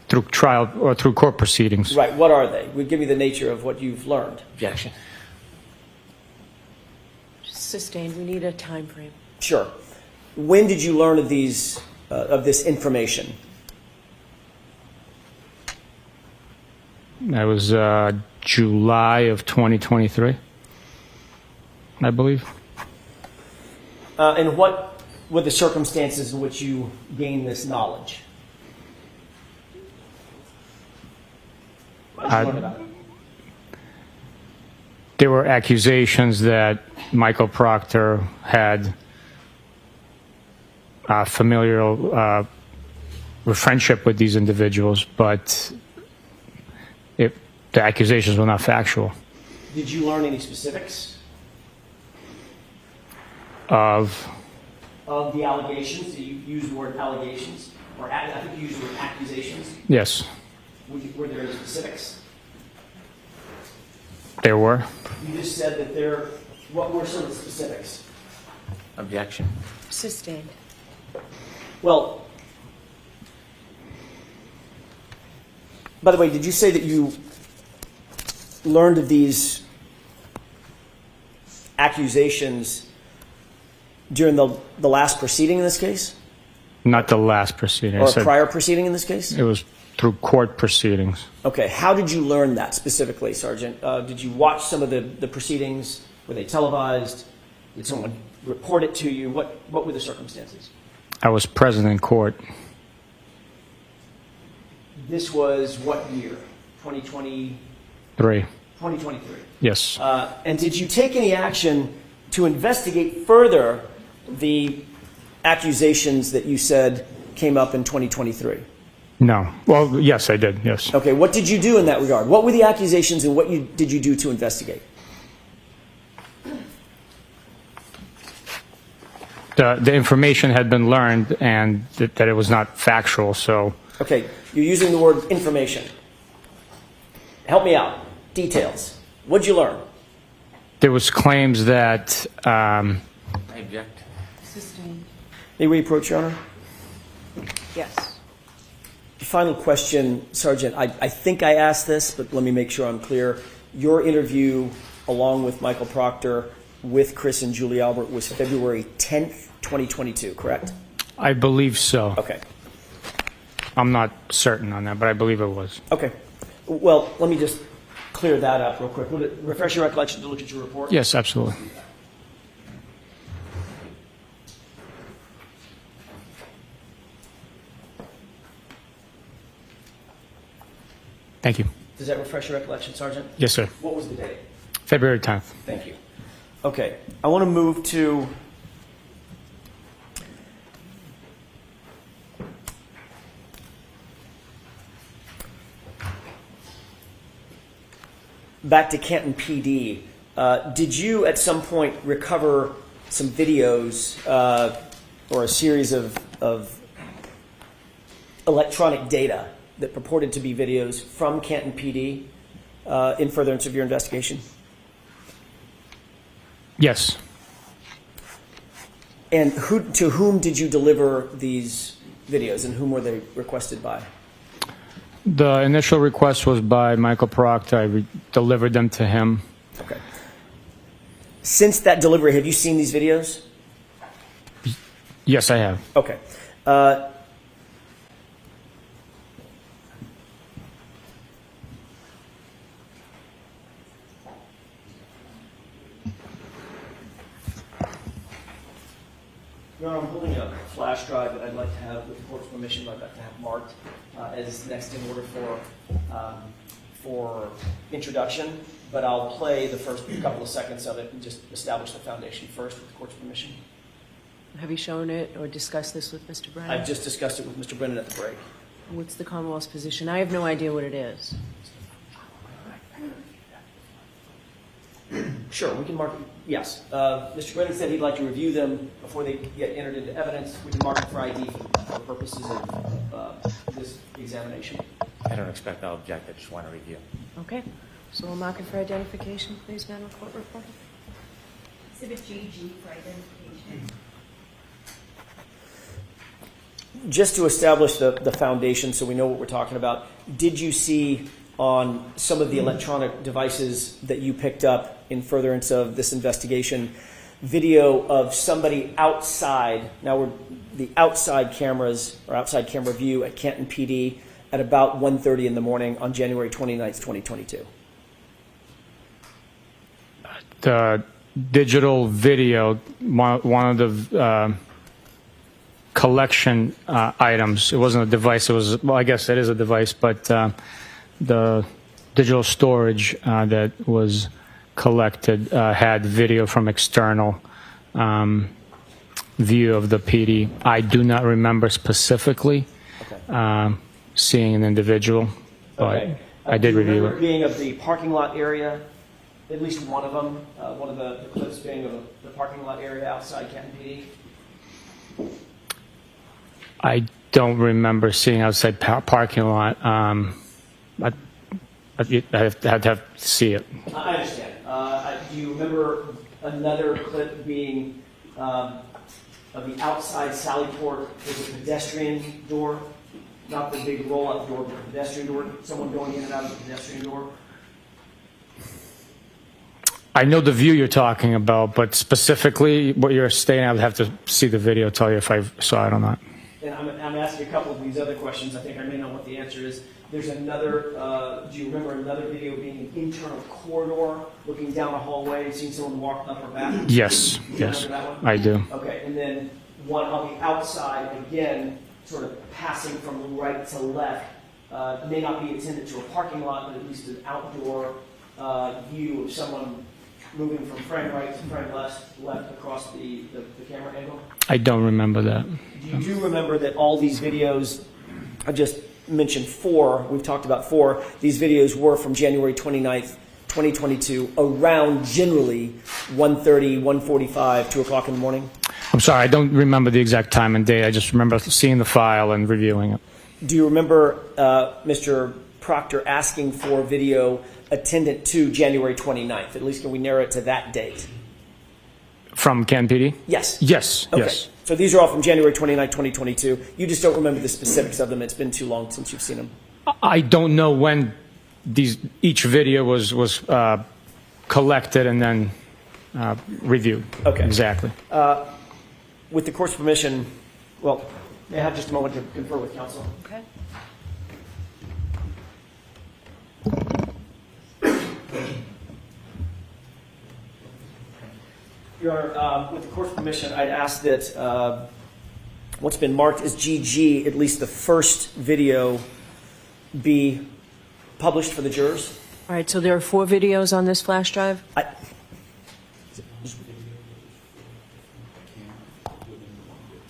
Speaker 2: Through trial or through court proceedings.
Speaker 1: Right, what are they? Give me the nature of what you've learned.
Speaker 4: Objection.
Speaker 3: Sustained. We need a time frame.
Speaker 1: Sure. When did you learn of these, of this information?
Speaker 2: That was July of 2023, I believe.
Speaker 1: And what were the circumstances in which you gained this knowledge? What did you learn about it?
Speaker 2: There were accusations that Michael Proctor had familial friendship with these individuals, but the accusations were not factual.
Speaker 1: Did you learn any specifics
Speaker 2: Of
Speaker 1: the allegations? Did you use the word allegations? Or I think you used the word accusations.
Speaker 2: yes,
Speaker 1: Were there any specifics?
Speaker 2: there were.
Speaker 1: You just said that there. What were some of the specifics?
Speaker 4: Objection.
Speaker 3: Sustained.
Speaker 1: Well, by the way, did you say that you learned of these accusations during the last proceeding in this case?
Speaker 2: Not the last proceeding. I
Speaker 1: Or a
Speaker 2: said
Speaker 1: prior proceeding in this case?
Speaker 2: it was through court proceedings.
Speaker 1: Okay, how did you learn that specifically, Sergeant? Did you watch some of the proceedings? Were they televised? Did someone report it to you? What were the circumstances?
Speaker 2: I was present in court.
Speaker 1: This was what year? 2020, 2023.
Speaker 2: Yes.
Speaker 1: And did you take any action to investigate further the accusations that you said came up in 2023?
Speaker 2: No. Well, yes, I did. Yes.
Speaker 1: Okay, what did you do in that regard? What were the accusations and what did you do to investigate?
Speaker 2: The information had been learned and that it was not factual, so
Speaker 1: Okay, you're using the word information. Help me out. Details. What'd you learn?
Speaker 2: there was claims that
Speaker 4: I object.
Speaker 3: Sustained.
Speaker 1: May we approach, Your Honor?
Speaker 3: Yes.
Speaker 1: Final question, Sergeant. I think I asked this, but let me make sure I'm clear. Your interview, along with Michael Proctor, with Chris and Julie Albert, was February 10th, 2022, correct?
Speaker 2: I believe so.
Speaker 1: Okay.
Speaker 2: I'm not certain on that, but I believe it was.
Speaker 1: Okay. Well, let me just clear that up real quick. Would it refresh your recollection to look at your report?
Speaker 2: Yes, absolutely. Thank you.
Speaker 1: Does that refresh your recollection, Sergeant?
Speaker 2: Yes, sir.
Speaker 1: What was the date?
Speaker 2: February 10th.
Speaker 1: Thank you. Okay. I want to move to back to Canton PD. Did you at some point recover some videos or a series of electronic data that purported to be videos from Canton PD in furtherance of your investigation?
Speaker 2: Yes.
Speaker 1: And to whom did you deliver these videos, and whom were they requested by?
Speaker 2: The initial request was by Michael Proctor. I delivered them to him.
Speaker 1: Okay. Since that delivery, have you seen these videos?
Speaker 2: Yes, I have.
Speaker 1: Okay. Your Honor, I'm holding a flash drive that I'd like to have, with the court's permission, I'd like to have marked as next in order for introduction, but I'll play the first couple of seconds of it and just establish the foundation first with the court's permission.
Speaker 3: Have you shown it or discussed this with Mr. Brennan?
Speaker 1: I've just discussed it with Mr. Brennan at the break.
Speaker 3: What's the Commonwealth's position? I have no idea what it is.
Speaker 1: Sure, we can mark it. Yes. Mr. Brennan said he'd like to review them before they get entered into evidence. We can mark them for ID for purposes of this examination.
Speaker 4: I don't expect I'll object. I just want to review.
Speaker 3: Okay. So we'll mark it for identification, please, Madam Court Reporter.
Speaker 5: Exhibit GG for identification.
Speaker 1: Just to establish the foundation so we know what we're talking about, did you see on some of the electronic devices that you picked up in furtherance of this investigation video of somebody outside? Now, the outside cameras or outside camera view at Canton PD at about 1:30 in the morning on January 29th, 2022.
Speaker 2: The digital video, one of the collection items. It wasn't a device. It was, well, I guess it is a device, but the digital storage that was collected had video from external view of the PD. I do not remember specifically seeing an individual, but
Speaker 1: Okay.
Speaker 2: I did review
Speaker 1: remember
Speaker 2: it.
Speaker 1: being of the parking lot area, at least one of them, one of the clips being of the parking lot area outside Canton PD?
Speaker 2: I don't remember seeing outside parking lot. I'd have to see it.
Speaker 1: I understand. Do you remember another clip being of the outside Sallyport? There's a pedestrian door, not the big roll-up door, but a pedestrian door. Someone going in and out of the pedestrian door.
Speaker 2: I know the view you're talking about, but specifically what you're stating, I would have to see the video, tell you if I saw it or not.
Speaker 1: And I'm asking a couple of these other questions. I think I may know what the answer is. There's another, do you remember another video being an internal corridor, looking down a hallway and seeing someone walk up or back?
Speaker 2: Yes,
Speaker 1: Do you
Speaker 2: yes,
Speaker 1: remember that one?
Speaker 2: I do.
Speaker 1: Okay, and then one on the outside, again, sort of passing from right to left. May not be attended to a parking lot, but at least an outdoor view of someone moving from frame right to frame left across the camera angle.
Speaker 2: I don't remember that.
Speaker 1: Do you remember that all these videos, I just mentioned 4, we've talked about 4, these videos were from January 29th, 2022, around generally 1:30, 1:45, 2 o'clock in the morning?
Speaker 2: I'm sorry, I don't remember the exact time and date. I just remember seeing the file and reviewing it.
Speaker 1: Do you remember Mr. Proctor asking for video attendant to January 29th? At least can we narrow it to that date?
Speaker 2: From Canton PD?
Speaker 1: Yes.
Speaker 2: Yes,
Speaker 1: Okay.
Speaker 2: yes.
Speaker 1: So these are all from January 29th, 2022. You just don't remember the specifics of them. It's been too long since you've seen them.
Speaker 2: I don't know when each video was collected and then reviewed.
Speaker 1: Okay.
Speaker 2: Exactly.
Speaker 1: With the court's permission, well, may I have just a moment to confer with counsel?
Speaker 3: Okay.
Speaker 1: Your Honor, with the court's permission, I'd ask that what's been marked as GG, at least the first video, be published for the jurors.
Speaker 3: All right, so there are 4 videos on this flash drive?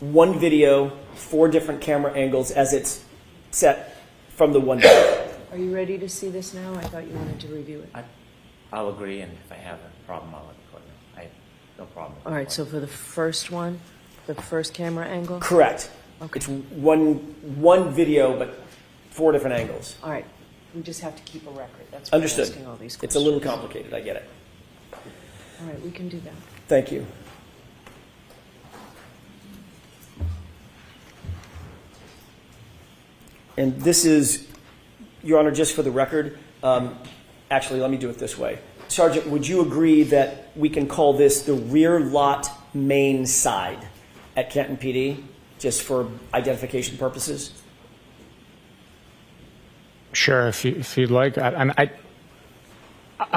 Speaker 1: One video, 4 different camera angles as it's set from the one video.
Speaker 3: Are you ready to see this now? I thought you wanted to review it.
Speaker 4: I'll agree, and if I have a problem, I'll let the court know. I have no problem.
Speaker 3: All right, so for the first one, the first camera angle?
Speaker 1: Correct.
Speaker 3: Okay.
Speaker 1: It's one video, but 4 different angles.
Speaker 3: All right, we just have to keep a record. That's why I'm
Speaker 1: Understood.
Speaker 3: asking all these
Speaker 1: It's
Speaker 3: questions.
Speaker 1: a little complicated, I get it.
Speaker 3: All right, we can do that.
Speaker 1: Thank you. And this is, Your Honor, just for the record, actually, let me do it this way. Sergeant, would you agree that we can call this the rear lot main side at Canton PD, just for identification purposes?
Speaker 2: Sure, if you'd like. I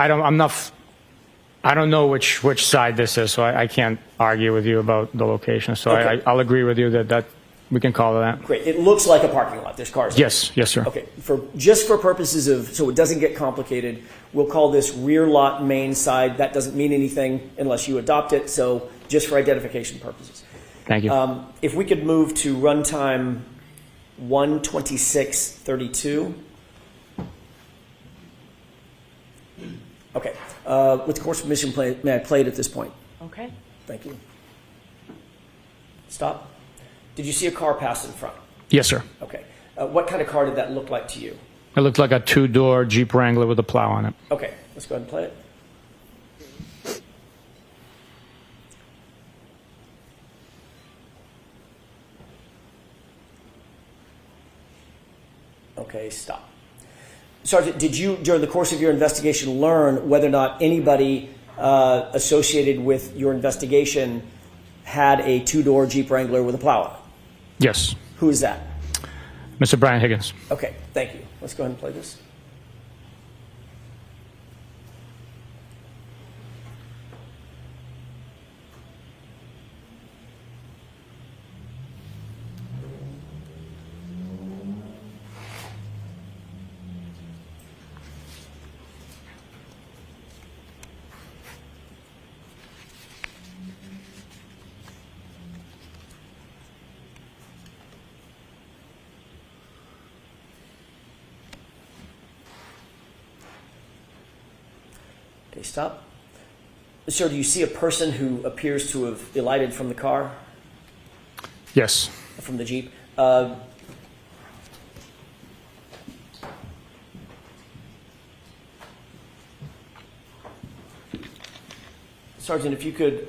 Speaker 2: don't know which side this is, so I can't argue with you about the location. So
Speaker 1: Okay.
Speaker 2: I'll agree with you that we can call it that.
Speaker 1: Great. It looks like a parking lot. There's cars.
Speaker 2: Yes, sir.
Speaker 1: Okay. Just for purposes of, so it doesn't get complicated, we'll call this rear lot main side. That doesn't mean anything unless you adopt it. So just for identification purposes.
Speaker 2: Thank you.
Speaker 1: If we could move to runtime 1:26:32. Okay. With the court's permission, may I play it at this point?
Speaker 3: Okay.
Speaker 1: Thank you. Stop. Did you see a car pass in front?
Speaker 2: Yes, sir.
Speaker 1: Okay. What kind of car did that look like to you?
Speaker 2: It looked like a two-door Jeep Wrangler with a plow on it.
Speaker 1: Okay. Let's go ahead and play it. Okay, stop. Sergeant, did you, during the course of your investigation, learn whether or not anybody associated with your investigation had a two-door Jeep Wrangler with a plow on it?
Speaker 2: Yes.
Speaker 1: Who is that?
Speaker 2: Mr. Brian Higgins.
Speaker 1: Okay, thank you. Let's go ahead and play this. Okay, stop. Sir, do you see a person who appears to have alighted from the car,
Speaker 2: Yes.
Speaker 1: from the Jeep? Sergeant, if you could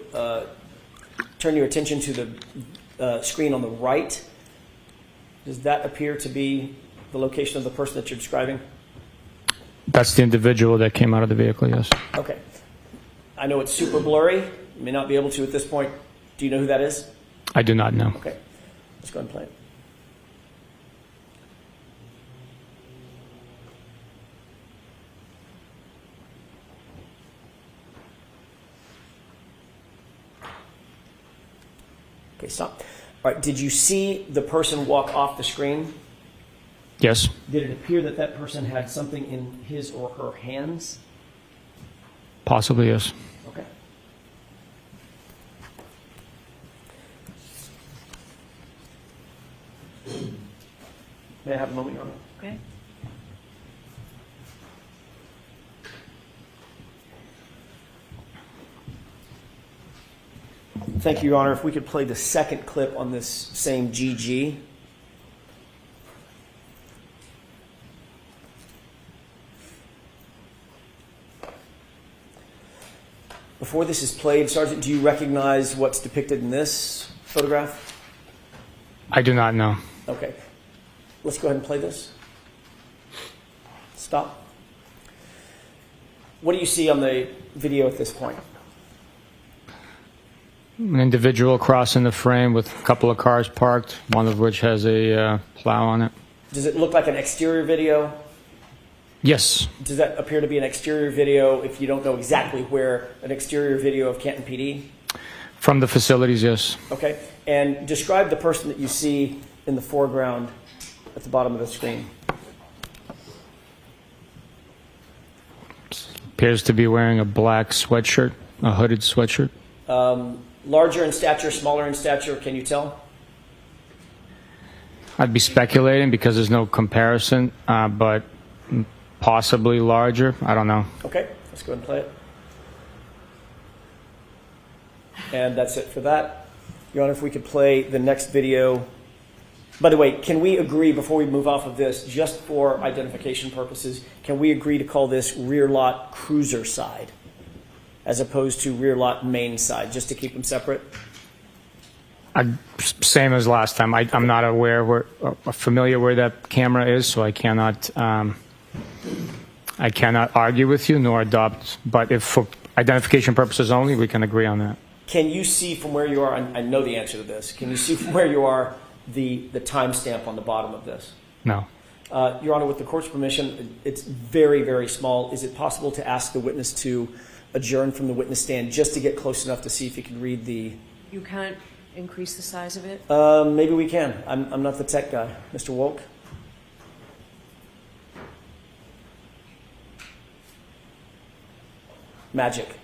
Speaker 1: turn your attention to the screen on the right. Does that appear to be the location of the person that you're describing?
Speaker 2: That's the individual that came out of the vehicle, yes.
Speaker 1: Okay. I know it's super blurry. You may not be able to at this point. Do you know who that is?
Speaker 2: I do not know.
Speaker 1: Okay. Let's go ahead and play it. Okay, stop. All right, did you see the person walk off the screen?
Speaker 2: Yes.
Speaker 1: Did it appear that that person had something in his or her hands?
Speaker 2: Possibly, yes.
Speaker 1: Okay. May I have a moment, Your Honor?
Speaker 3: Okay.
Speaker 1: Thank you, Your Honor. If we could play the second clip on this same GG. Before this is played, Sergeant, do you recognize what's depicted in this photograph?
Speaker 2: I do not know.
Speaker 1: Okay. Let's go ahead and play this. Stop. What do you see on the video at this point?
Speaker 2: An individual crossing the frame with a couple of cars parked, one of which has a plow on it.
Speaker 1: Does it look like an exterior video?
Speaker 2: Yes.
Speaker 1: Does that appear to be an exterior video if you don't know exactly where, an exterior video of Canton PD?
Speaker 2: From the facilities, yes.
Speaker 1: Okay. And describe the person that you see in the foreground at the bottom of the screen.
Speaker 2: Appears to be wearing a black sweatshirt, a hooded sweatshirt.
Speaker 1: Larger in stature, smaller in stature, can you tell?
Speaker 2: I'd be speculating because there's no comparison, but possibly larger. I don't know.
Speaker 1: Okay, let's go ahead and play it. And that's it for that. Your Honor, if we could play the next video. By the way, can we agree, before we move off of this, just for identification purposes, can we agree to call this rear lot cruiser side as opposed to rear lot main side, just to keep them separate?
Speaker 2: Same as last time. I'm not aware, familiar where that camera is, so I cannot argue with you nor adopt. But if for identification purposes only, we can agree on that.
Speaker 1: Can you see from where you are, I know the answer to this, can you see from where you are the timestamp on the bottom of this?
Speaker 2: No.
Speaker 1: Your Honor, with the court's permission, it's very, very small. Is it possible to ask the witness to adjourn from the witness stand just to get close enough to see if he can read the...
Speaker 3: You can't increase the size of it?
Speaker 1: Maybe we can. I'm not the tech guy. Mr. Wolk? Magic.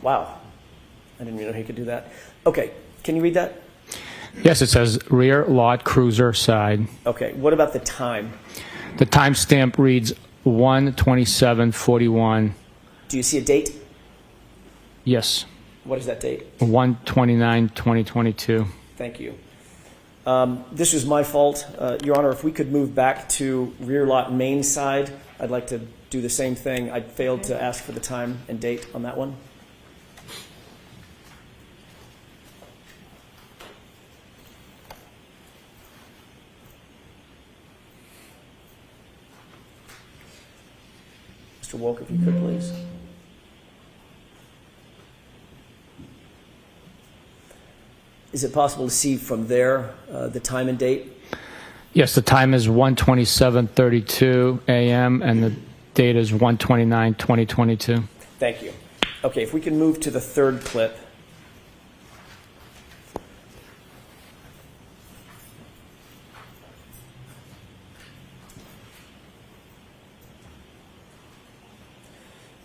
Speaker 1: Wow. I didn't even know he could do that. Okay. Can you read that?
Speaker 2: Yes, it says rear lot cruiser side.
Speaker 1: Okay. What about the time?
Speaker 2: The timestamp reads 1:27:41.
Speaker 1: Do you see a date?
Speaker 2: Yes.
Speaker 1: What is that date?
Speaker 2: 1/29/2022.
Speaker 1: Thank you. This was my fault. Your Honor, if we could move back to rear lot main side, I'd like to do the same thing. I failed to ask for the time and date on that one. Mr. Wolk, if you could, please. Is it possible to see from there the time and date?
Speaker 2: Yes, the time is 1:27:32 a.m. and the date is 1/29/2022.
Speaker 1: Thank you. Okay, if we can move to the third clip.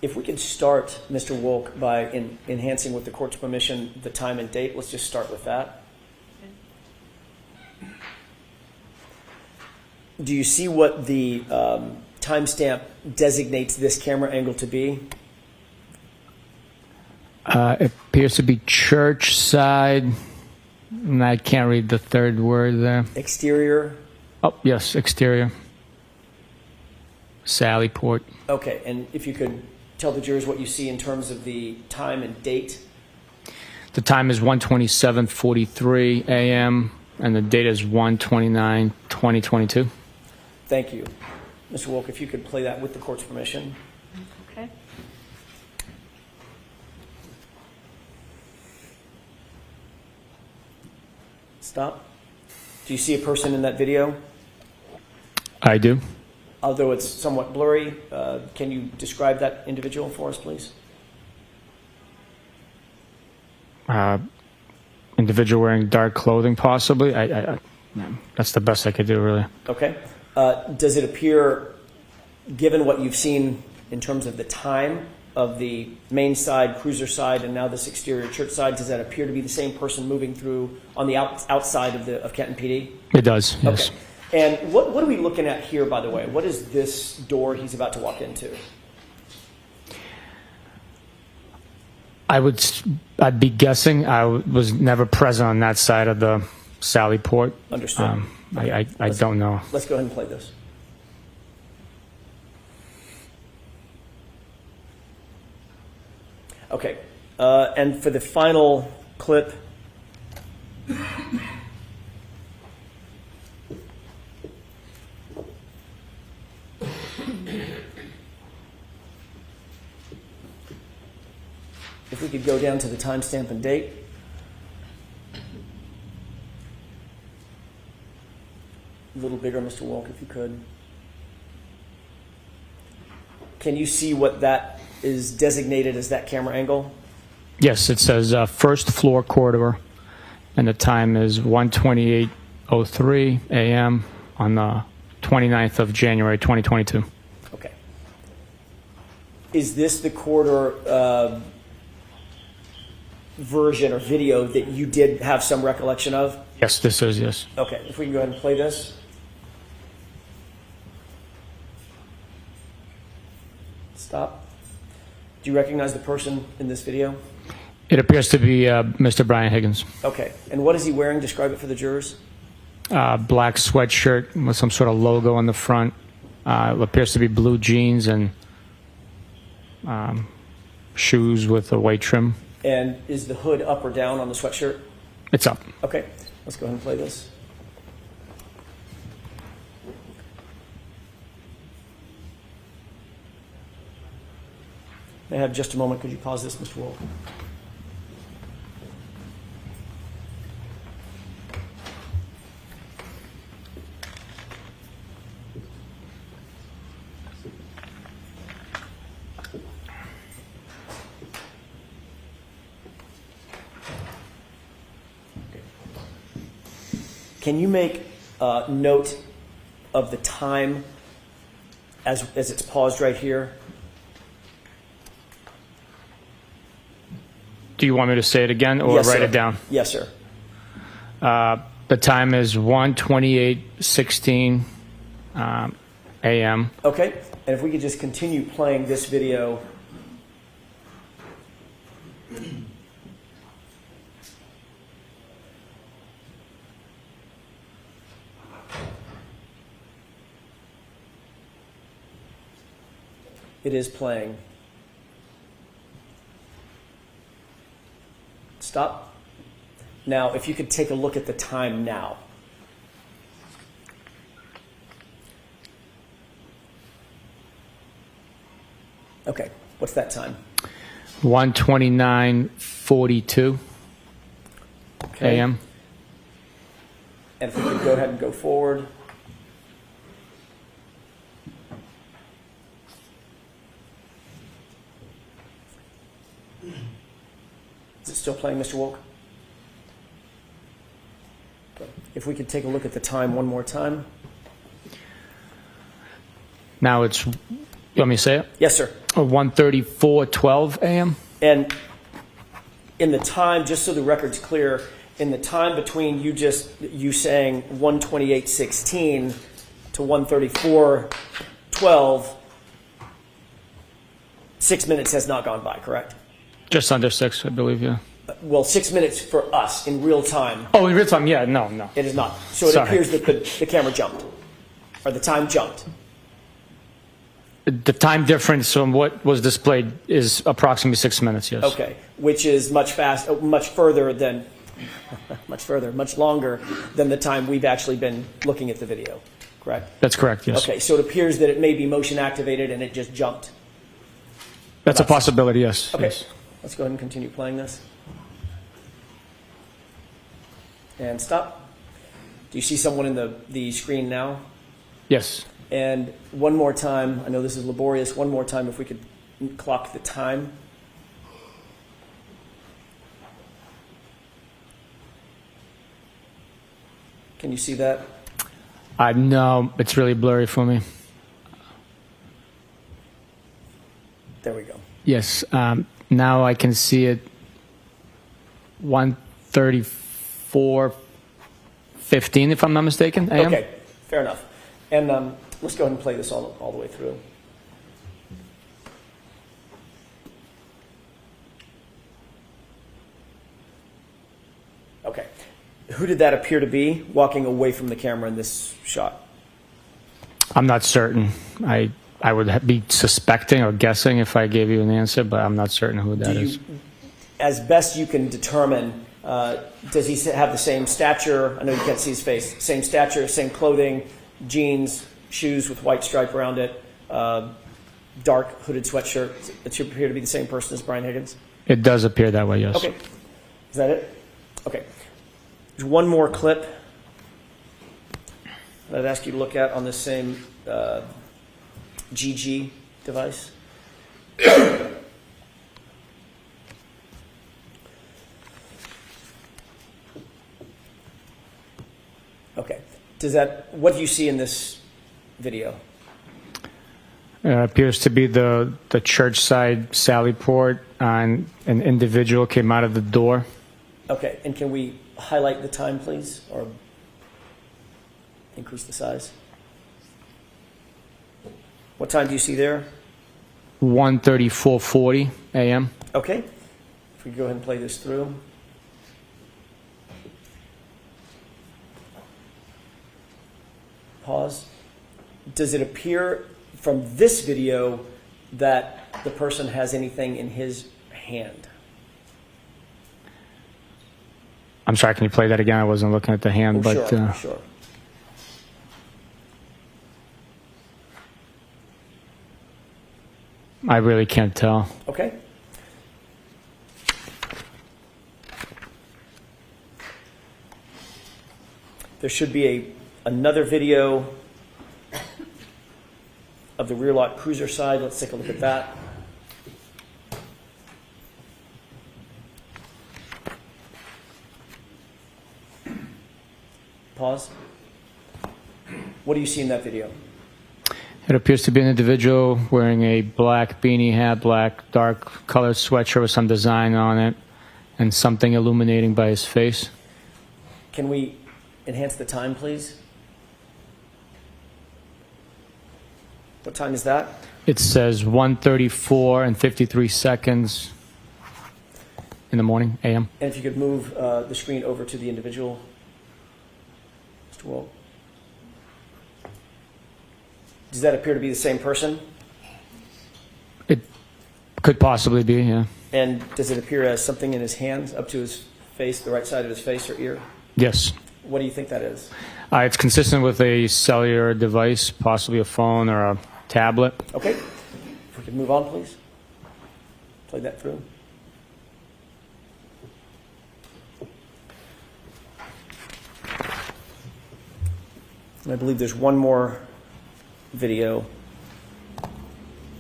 Speaker 1: If we could start, Mr. Wolk, by enhancing, with the court's permission, the time and date. Let's just start with that. Do you see what the timestamp designates this camera angle to be?
Speaker 2: It appears to be church side, and I can't read the third word there.
Speaker 1: Exterior?
Speaker 2: Oh, yes, exterior. Sallyport.
Speaker 1: Okay, and if you could tell the jurors what you see in terms of the time and date.
Speaker 2: The time is 1:27:43 a.m. and the date is 1/29/2022.
Speaker 1: Thank you. Mr. Wolk, if you could play that with the court's permission.
Speaker 3: Okay.
Speaker 1: Stop. Do you see a person in that video?
Speaker 2: I do.
Speaker 1: Although it's somewhat blurry, can you describe that individual for us, please?
Speaker 2: Individual wearing dark clothing, possibly. That's the best I could do, really.
Speaker 1: Okay. Does it appear, given what you've seen in terms of the time of the main side, cruiser side, and now this exterior church side, does that appear to be the same person moving through on the outside of Canton PD?
Speaker 2: It does, yes.
Speaker 1: Okay. And what are we looking at here, by the way? What is this door he's about to walk into?
Speaker 2: I'd be guessing. I was never present on that side of the Sallyport.
Speaker 1: Understood.
Speaker 2: I don't know.
Speaker 1: Let's go ahead and play this. Okay. And for the final clip, if we could go down to the timestamp and date. A little bigger, Mr. Wolk, if you could. Can you see what that is designated as, that camera angle?
Speaker 2: Yes, it says first floor corridor, and the time is 1:28:03 a.m. on the 29th of January, 2022.
Speaker 1: Okay. Is this the corridor version or video that you did have some recollection of?
Speaker 2: Yes, this is, yes.
Speaker 1: Okay, if we can go ahead and play this. Stop. Do you recognize the person in this video?
Speaker 2: It appears to be Mr. Brian Higgins.
Speaker 1: Okay, and what is he wearing? Describe it for the jurors.
Speaker 2: Black sweatshirt with some sort of logo on the front. It appears to be blue jeans and shoes with a white trim.
Speaker 1: And is the hood up or down on the sweatshirt?
Speaker 2: It's up.
Speaker 1: Okay, let's go ahead and play this. May I have just a moment? Could you pause this, Mr. Wolf? Can you make note of the time as it's paused right here?
Speaker 2: Do you want me to say it again or
Speaker 1: Yes,
Speaker 2: write
Speaker 1: sir.
Speaker 2: it down?
Speaker 1: Yes, sir.
Speaker 2: The time is 1:28:16 a.m.
Speaker 1: Okay, and if we could just continue playing this video. It is playing. Stop. Now, if you could take a look at the time now. Okay, what's that time?
Speaker 2: 1:29:42
Speaker 1: Okay.
Speaker 2: a.m.
Speaker 1: And if we could go ahead and go forward. Is it still playing, Mr. Wolk? If we could take a look at the time one more time.
Speaker 2: Now it's, you want me to say it?
Speaker 1: Yes, sir.
Speaker 2: 1:34:12 a.m.
Speaker 1: And in the time, just so the record's clear, in the time between you saying 1:28:16 to 1:34:12, 6 minutes has not gone by, correct?
Speaker 2: Just under 6, I believe, yeah.
Speaker 1: Well, 6 minutes for us in real time.
Speaker 2: Oh, in real time, yeah, no.
Speaker 1: It is not. So it
Speaker 2: Sorry.
Speaker 1: appears that the camera jumped, or the time jumped.
Speaker 2: The time difference from what was displayed is approximately 6 minutes, yes.
Speaker 1: Okay, which is much longer than the time we've actually been looking at the video, correct?
Speaker 2: That's correct, yes.
Speaker 1: Okay, so it appears that it may be motion activated and it just jumped.
Speaker 2: That's a possibility, yes.
Speaker 1: Okay,
Speaker 2: yes.
Speaker 1: let's go ahead and continue playing this. And stop. Do you see someone in the screen now?
Speaker 2: Yes.
Speaker 1: And one more time, I know this is laborious, one more time if we could clock the time. Can you see that?
Speaker 2: No, it's really blurry for me.
Speaker 1: There we go.
Speaker 2: Yes, now I can see it 1:34:15, if I'm not mistaken, a.m.
Speaker 1: Okay, fair enough. And let's go ahead and play this all the way through. Okay. Who did that appear to be walking away from the camera in this shot?
Speaker 2: I'm not certain. I would be suspecting or guessing if I gave you an answer, but I'm not certain who that is.
Speaker 1: As best you can determine, does he have the same stature? I know you can't see his face. Same stature, same clothing, jeans, shoes with white stripe around it, dark hooded sweatshirt. It should appear to be the same person as Brian Higgins.
Speaker 2: It does appear that way, yes.
Speaker 1: Okay. Is that it? Okay. There's one more clip that I'd ask you to look at on this same GG device. Okay. What do you see in this video?
Speaker 2: Appears to be the church side Sallyport, and an individual came out of the door.
Speaker 1: Okay. And can we highlight the time, please? Or increase the size? What time do you see there?
Speaker 2: 1:34:40 a.m.
Speaker 1: Okay. If we go ahead and play this through. Pause. Does it appear from this video that the person has anything in his hand?
Speaker 2: I'm sorry, can you play that again? I wasn't looking at the hand,
Speaker 1: Oh,
Speaker 2: but
Speaker 1: sure, sure.
Speaker 2: I really can't tell.
Speaker 1: Okay. There should be another video of the rear lock cruiser side. Let's take a look at that. Pause. What do you see in that video?
Speaker 2: It appears to be an individual wearing a black beanie hat, black dark colored sweatshirt with some design on it, and something illuminating by his face.
Speaker 1: Can we enhance the time, please? What time is that?
Speaker 2: It says 1:34 and 53 seconds in the morning, a.m.
Speaker 1: And if you could move the screen over to the individual, Mr. Wolk. Does that appear to be the same person?
Speaker 2: It could possibly be, yeah.
Speaker 1: And does it appear as something in his hands up to his face, the right side of his face or ear?
Speaker 2: Yes.
Speaker 1: What do you think that is?
Speaker 2: It's consistent with a cellular device, possibly a phone or a tablet.
Speaker 1: Okay. If we could move on, please. Play that through. And I believe there's one more video.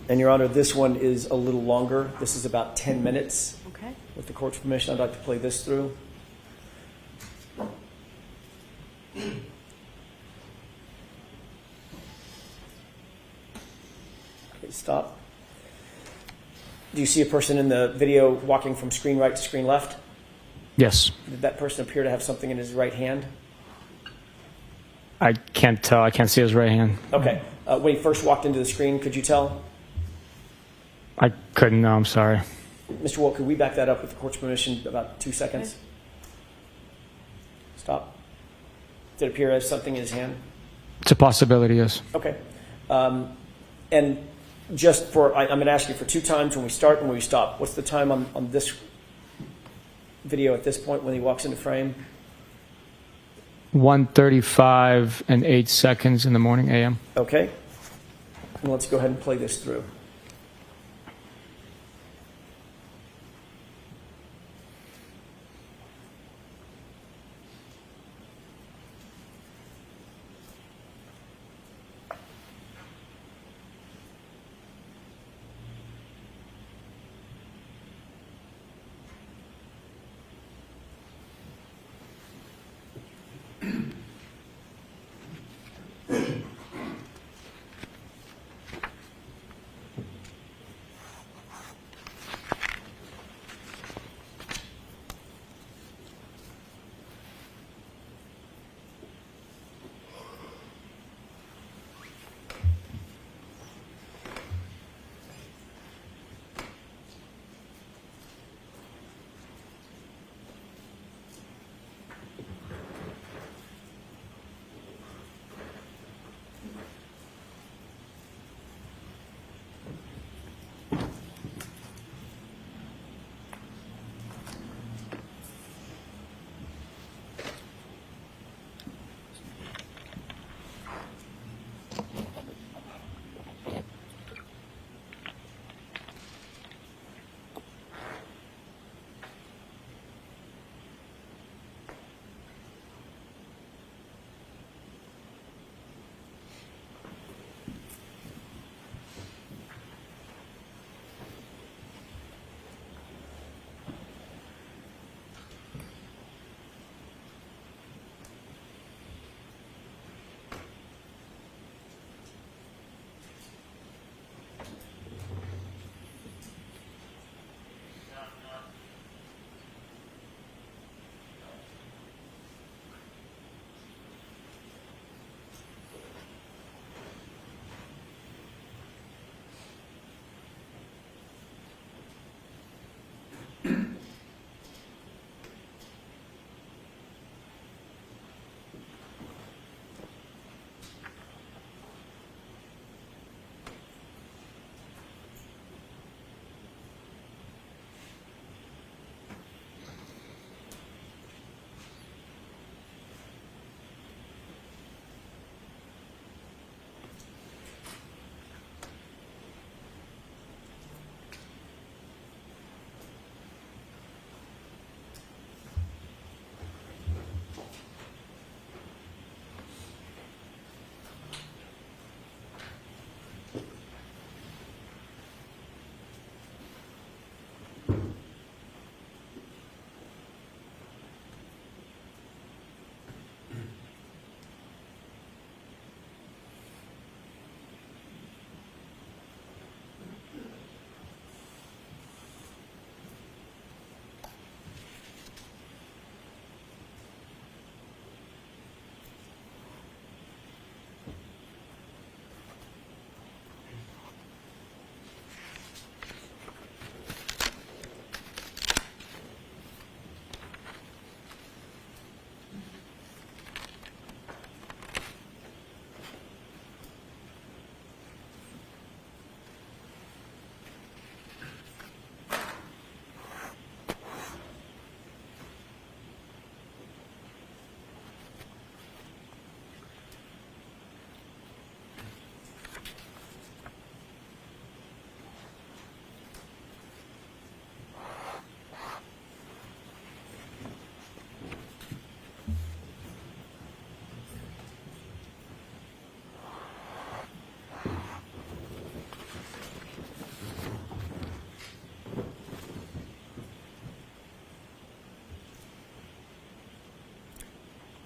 Speaker 1: And Your Honor, this one is a little longer. This is about 10 minutes.
Speaker 3: Okay.
Speaker 1: With the court's permission, I'd like to play this through. Okay, stop. Do you see a person in the video walking from screen right to screen left?
Speaker 2: Yes.
Speaker 1: Did that person appear to have something in his right hand?
Speaker 2: I can't tell. I can't see his right hand.
Speaker 1: Okay. When he first walked into the screen, could you tell?
Speaker 2: I couldn't know. I'm sorry.
Speaker 1: Mr. Wolk, could we back that up with the court's permission about 2 seconds?
Speaker 3: Okay.
Speaker 1: Stop. Did it appear as something in his hand?
Speaker 2: It's a possibility, yes.
Speaker 1: Okay. And just for, I'm going to ask you for 2 times when we start and when we stop. What's the time on this video at this point when he walks into frame?
Speaker 2: 1:35 and 8 seconds in the morning, a.m.
Speaker 1: Okay. And let's go ahead and play this through.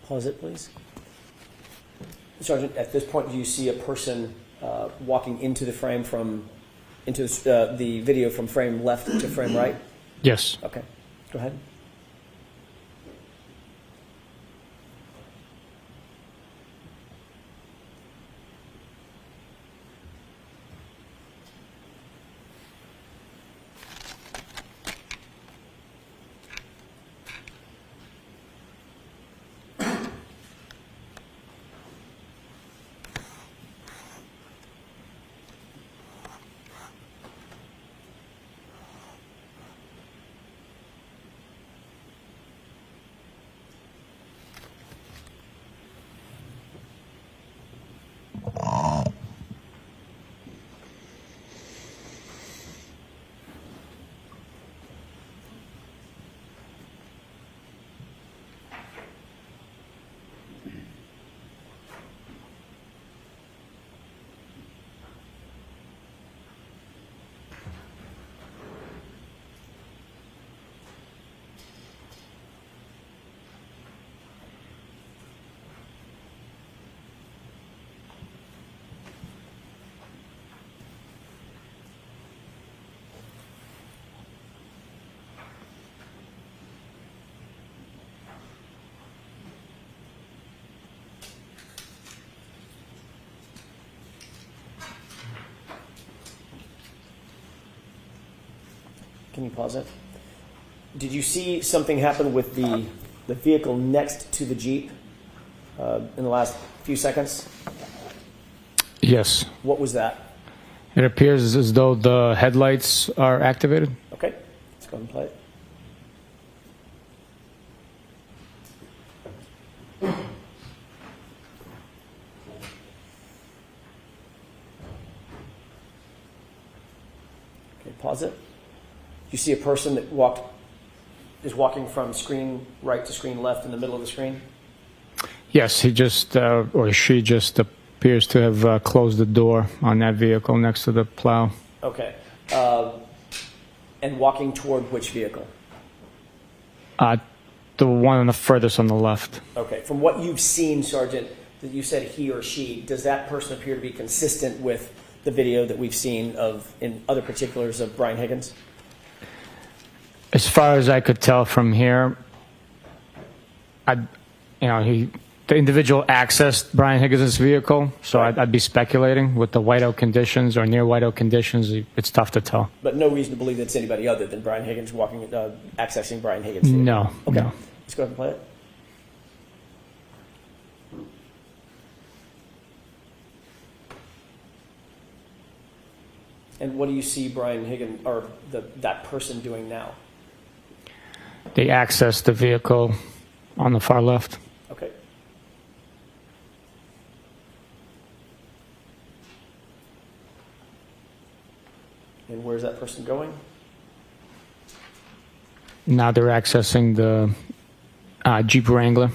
Speaker 1: Pause it, please. Sergeant, at this point, do you see a person walking into the frame the video from frame left to frame right?
Speaker 2: Yes.
Speaker 1: Okay, go ahead. Can you pause it? Did you see something happen with the vehicle next to the Jeep in the last few seconds?
Speaker 2: Yes.
Speaker 1: What was that?
Speaker 2: It appears as though the headlights are activated.
Speaker 1: Okay, let's go ahead and play it. Okay, pause it. You see a person that is walking from screen right to screen left in the middle of the screen?
Speaker 2: Yes, he just, or she just appears to have closed the door on that vehicle next to the plow.
Speaker 1: Okay. And walking toward which vehicle?
Speaker 2: The one on the furthest on the left.
Speaker 1: Okay. From what you've seen, Sergeant, that you said he or she, does that person appear to be consistent with the video that we've seen in other particulars of Brian Higgins?
Speaker 2: As far as I could tell from here, the individual accessed Brian Higgins' vehicle, so
Speaker 1: Right.
Speaker 2: I'd be speculating with the whiteout conditions or near whiteout conditions. It's tough to tell.
Speaker 1: But no reason to believe that it's anybody other than Brian Higgins accessing Brian Higgins' vehicle?
Speaker 2: No.
Speaker 1: Okay.
Speaker 2: No.
Speaker 1: Let's go ahead and play it. And what do you see Brian Higgins or that person doing now?
Speaker 2: They accessed the vehicle on the far left.
Speaker 1: Okay. And where's that person going?
Speaker 2: Now they're accessing the Jeep Wrangler.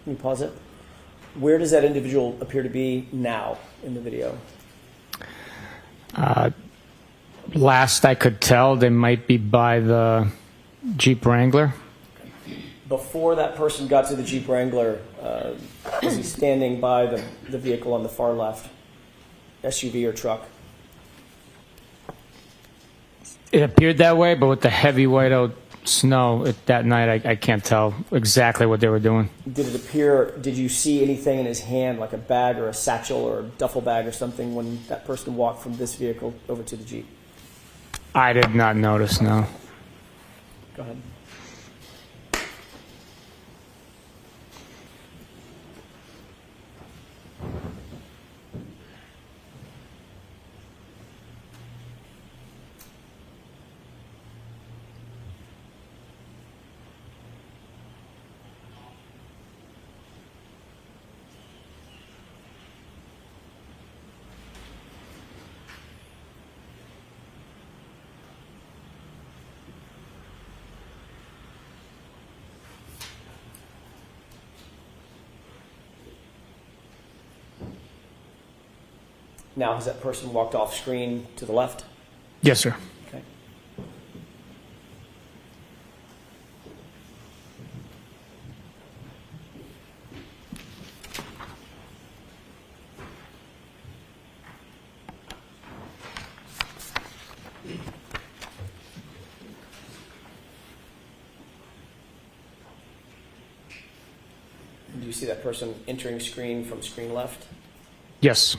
Speaker 1: Can you pause it? Where does that individual appear to be now in the video?
Speaker 2: Last I could tell, they might be by the Jeep Wrangler.
Speaker 1: Before that person got to the Jeep Wrangler, was he standing by the vehicle on the far left, SUV or truck?
Speaker 2: It appeared that way, but with the heavy whiteout snow that night, I can't tell exactly what they were doing.
Speaker 1: Did you see anything in his hand, like a bag or a satchel or a duffel bag or something, when that person walked from this vehicle over to the Jeep?
Speaker 2: I did not notice, no.
Speaker 1: Go ahead. Now, has that person walked off screen to the left?
Speaker 2: Yes, sir.
Speaker 1: Okay. Do you see that person entering screen from screen left?
Speaker 2: Yes.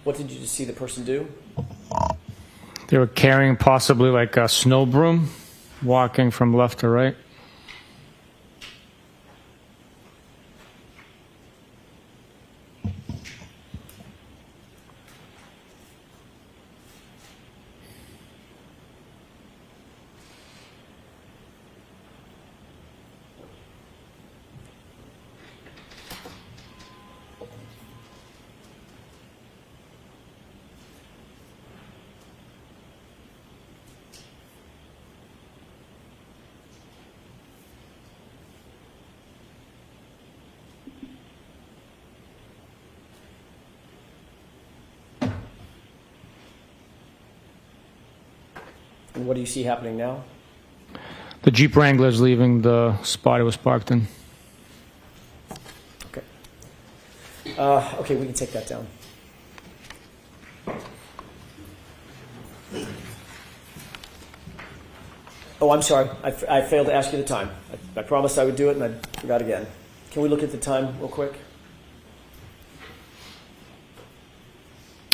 Speaker 2: What did you just see the person do? They were carrying possibly like a snow broom, walking from left to right.
Speaker 1: And what do you see happening now?
Speaker 2: The Jeep Wrangler's leaving the spot it was parked in.
Speaker 1: Okay. Okay, we can take that down. Oh, I'm sorry. I failed to ask you the time. I promised I would do it, and I forgot again. Can we look at the time real quick?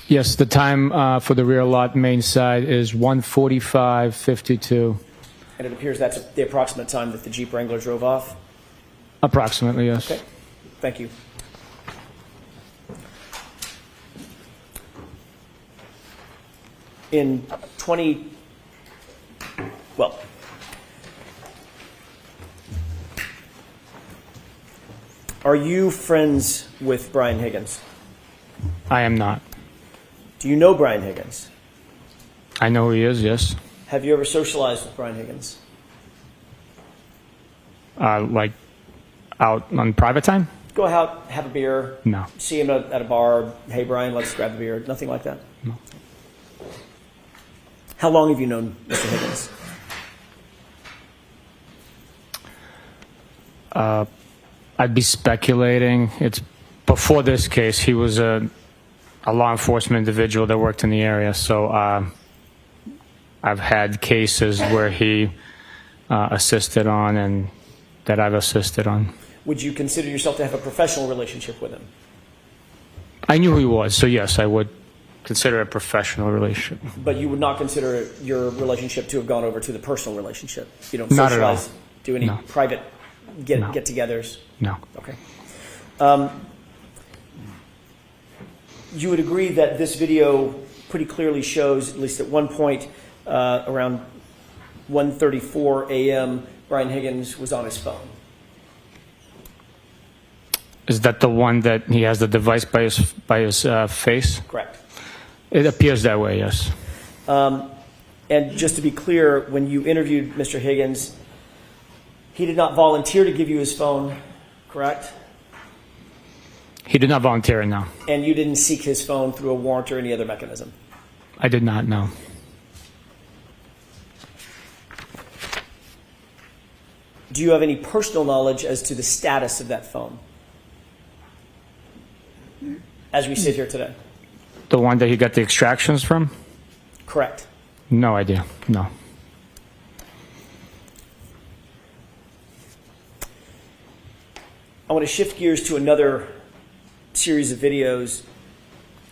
Speaker 2: Yes, the time for the rear lot main side is 1:45:52.
Speaker 1: And it appears that's the approximate time that the Jeep Wrangler drove off?
Speaker 2: Approximately, yes.
Speaker 1: Okay. Thank you. In 20... Well... Are you friends with Brian Higgins?
Speaker 2: I am not.
Speaker 1: Do you know Brian Higgins?
Speaker 2: I know who he is, yes.
Speaker 1: Have you ever socialized with Brian Higgins?
Speaker 2: Like out on private time?
Speaker 1: Go out, have a beer,
Speaker 2: No.
Speaker 1: see him at a bar, hey Brian, let's grab the beer, nothing like that?
Speaker 2: No.
Speaker 1: How long have you known Mr. Higgins?
Speaker 2: I'd be speculating. It's before this case. He was a law enforcement individual that worked in the area, so I've had cases where he assisted on and that I've assisted on.
Speaker 1: Would you consider yourself to have a professional relationship with him?
Speaker 2: I knew who he was, so yes, I would consider it a professional relationship.
Speaker 1: But you would not consider your relationship to have gone over to the personal relationship? You don't
Speaker 2: Not at all.
Speaker 1: socialize, do any
Speaker 2: No.
Speaker 1: private
Speaker 2: No.
Speaker 1: get-togethers?
Speaker 2: No.
Speaker 1: Okay. You would agree that this video pretty clearly shows, at least at one point, around 1:34 a.m., Brian Higgins was on his phone.
Speaker 2: Is that the one that he has the device by his face?
Speaker 1: Correct.
Speaker 2: It appears that way, yes.
Speaker 1: And just to be clear, when you interviewed Mr. Higgins, he did not volunteer to give you his phone, correct?
Speaker 2: He did not volunteer it, no.
Speaker 1: And you didn't seek his phone through a warrant or any other mechanism?
Speaker 2: I did not, no.
Speaker 1: Do you have any personal knowledge as to the status of that phone as we sit here today?
Speaker 2: The one that he got the extractions from?
Speaker 1: Correct.
Speaker 2: No idea, no.
Speaker 1: I want to shift gears to another series of videos.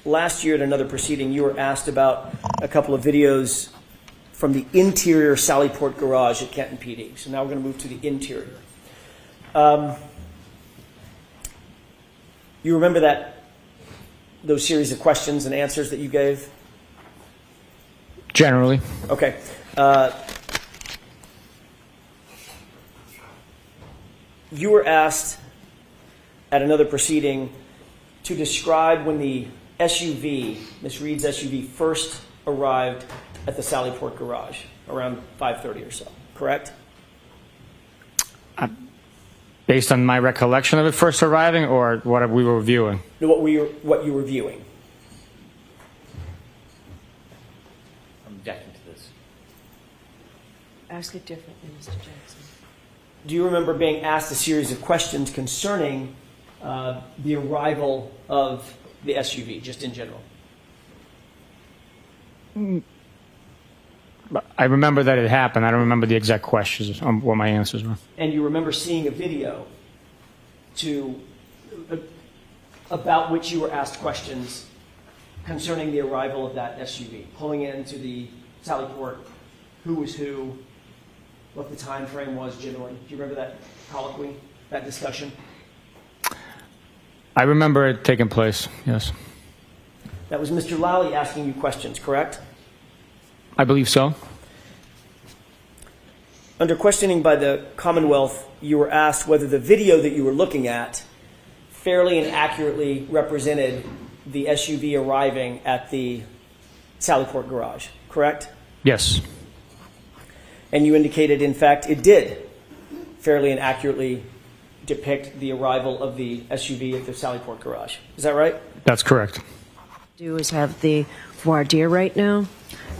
Speaker 1: Last year at another proceeding, you were asked about a couple of videos from the interior Sallyport garage at Canton PD. So now we're going to move to the interior. You remember those series of questions and answers that you gave?
Speaker 2: Generally.
Speaker 1: Okay. You were asked at another proceeding to describe when the SUV, Miss Reed's SUV, first arrived at the Sallyport garage around 5:30 or so, correct?
Speaker 2: Based on my recollection of it first arriving or what we were viewing?
Speaker 1: No, what you were viewing.
Speaker 4: I'm objecting to this.
Speaker 3: Ask it differently, Mr. Jackson.
Speaker 1: Do you remember being asked a series of questions concerning the arrival of the SUV, just in general?
Speaker 2: I remember that it happened. I don't remember the exact questions on what my answers were.
Speaker 1: And you remember seeing a video about which you were asked questions concerning the arrival of that SUV, pulling into the Sallyport, who was who, what the time frame was generally. Do you remember that colloquy, that discussion?
Speaker 2: I remember it taking place, yes.
Speaker 1: That was Mr. Lally asking you questions, correct?
Speaker 2: I believe so.
Speaker 1: Under questioning by the Commonwealth, you were asked whether the video that you were looking at fairly and accurately represented the SUV arriving at the Sallyport garage, correct?
Speaker 2: Yes.
Speaker 1: And you indicated, in fact, it did fairly and accurately depict the arrival of the SUV at the Sallyport garage. Is that right?
Speaker 2: That's correct.
Speaker 3: Do is have the voir dire right now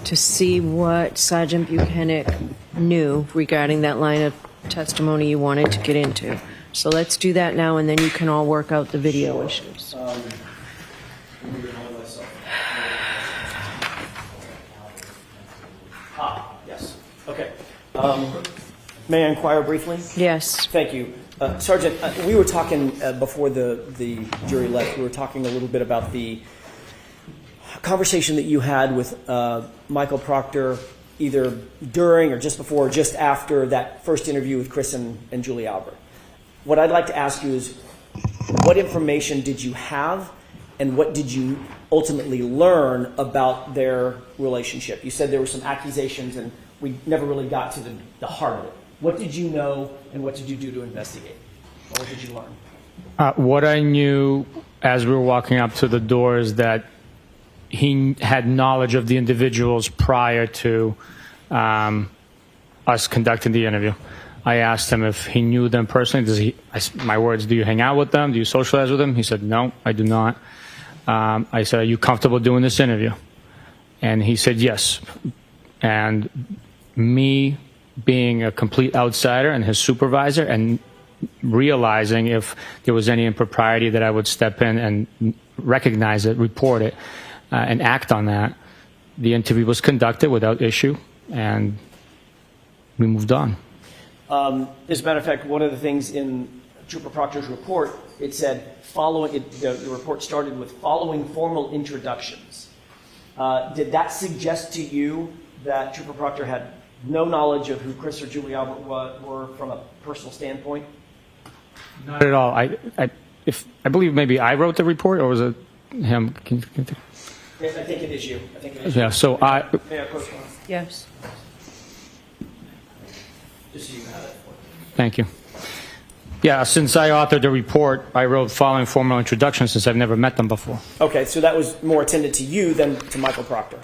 Speaker 3: to see what Sergeant Bukhenik knew regarding that line of testimony you wanted to get into. So let's do that now, and then you can all work out the video issues.
Speaker 1: Yes. Okay. May I inquire briefly?
Speaker 3: Yes.
Speaker 1: Thank you. Sergeant, we were talking before the jury left, we were talking a little bit about the conversation that you had with Michael Proctor either during or just before or just after that first interview with Chris and Julie Albert. What I'd like to ask you is, what information did you have and what did you ultimately learn about their relationship? You said there were some accusations and we never really got to the heart of it. What did you know and what did you do to investigate? Or what did you learn?
Speaker 2: What I knew as we were walking up to the door is that he had knowledge of the individuals prior to us conducting the interview. I asked him if he knew them personally. My words, do you hang out with them? Do you socialize with them? He said, no, I do not. I said, are you comfortable doing this interview? And he said, yes. And me being a complete outsider and his supervisor and realizing if there was any impropriety that I would step in and recognize it, report it, and act on that. The interview was conducted without issue. and we moved on.
Speaker 1: As a matter of fact, one of the things in Trooper Proctor's report, it said, the report started with following formal introductions. Did that suggest to you that Trooper Proctor had no knowledge of who Chris or Julie Albert were from a personal standpoint?
Speaker 2: Not at all. I believe maybe I wrote the report, or was it him?
Speaker 1: I think it is you. I think it is
Speaker 2: Yeah. So I.
Speaker 1: May I correspond?
Speaker 3: Yes.
Speaker 1: Just so you have it.
Speaker 2: Thank you. Yeah, since I authored the report, I wrote following formal introduction since I've never met them before.
Speaker 1: Okay, so that was more attended to you than to Michael Proctor.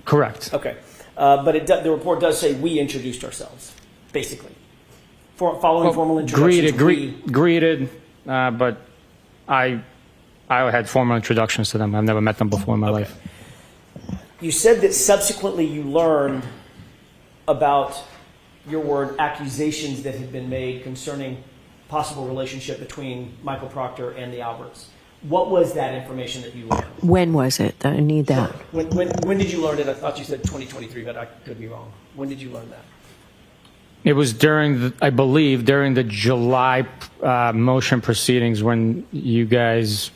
Speaker 2: Correct.
Speaker 1: Okay, but the report does say we introduced ourselves, basically. Following formal introductions.
Speaker 2: Greeted, but I had formal introductions to them. I've never met them before in my life.
Speaker 1: You said that subsequently you learned about, your word, accusations that had been made concerning possible relationship between Michael Proctor and the Alberts. What was that information that you learned?
Speaker 3: When was it? I need that.
Speaker 1: When did you learn it? I thought you said 2023, but I could be wrong. When did you learn that?
Speaker 2: It was I believe, during the July motion proceedings when you guys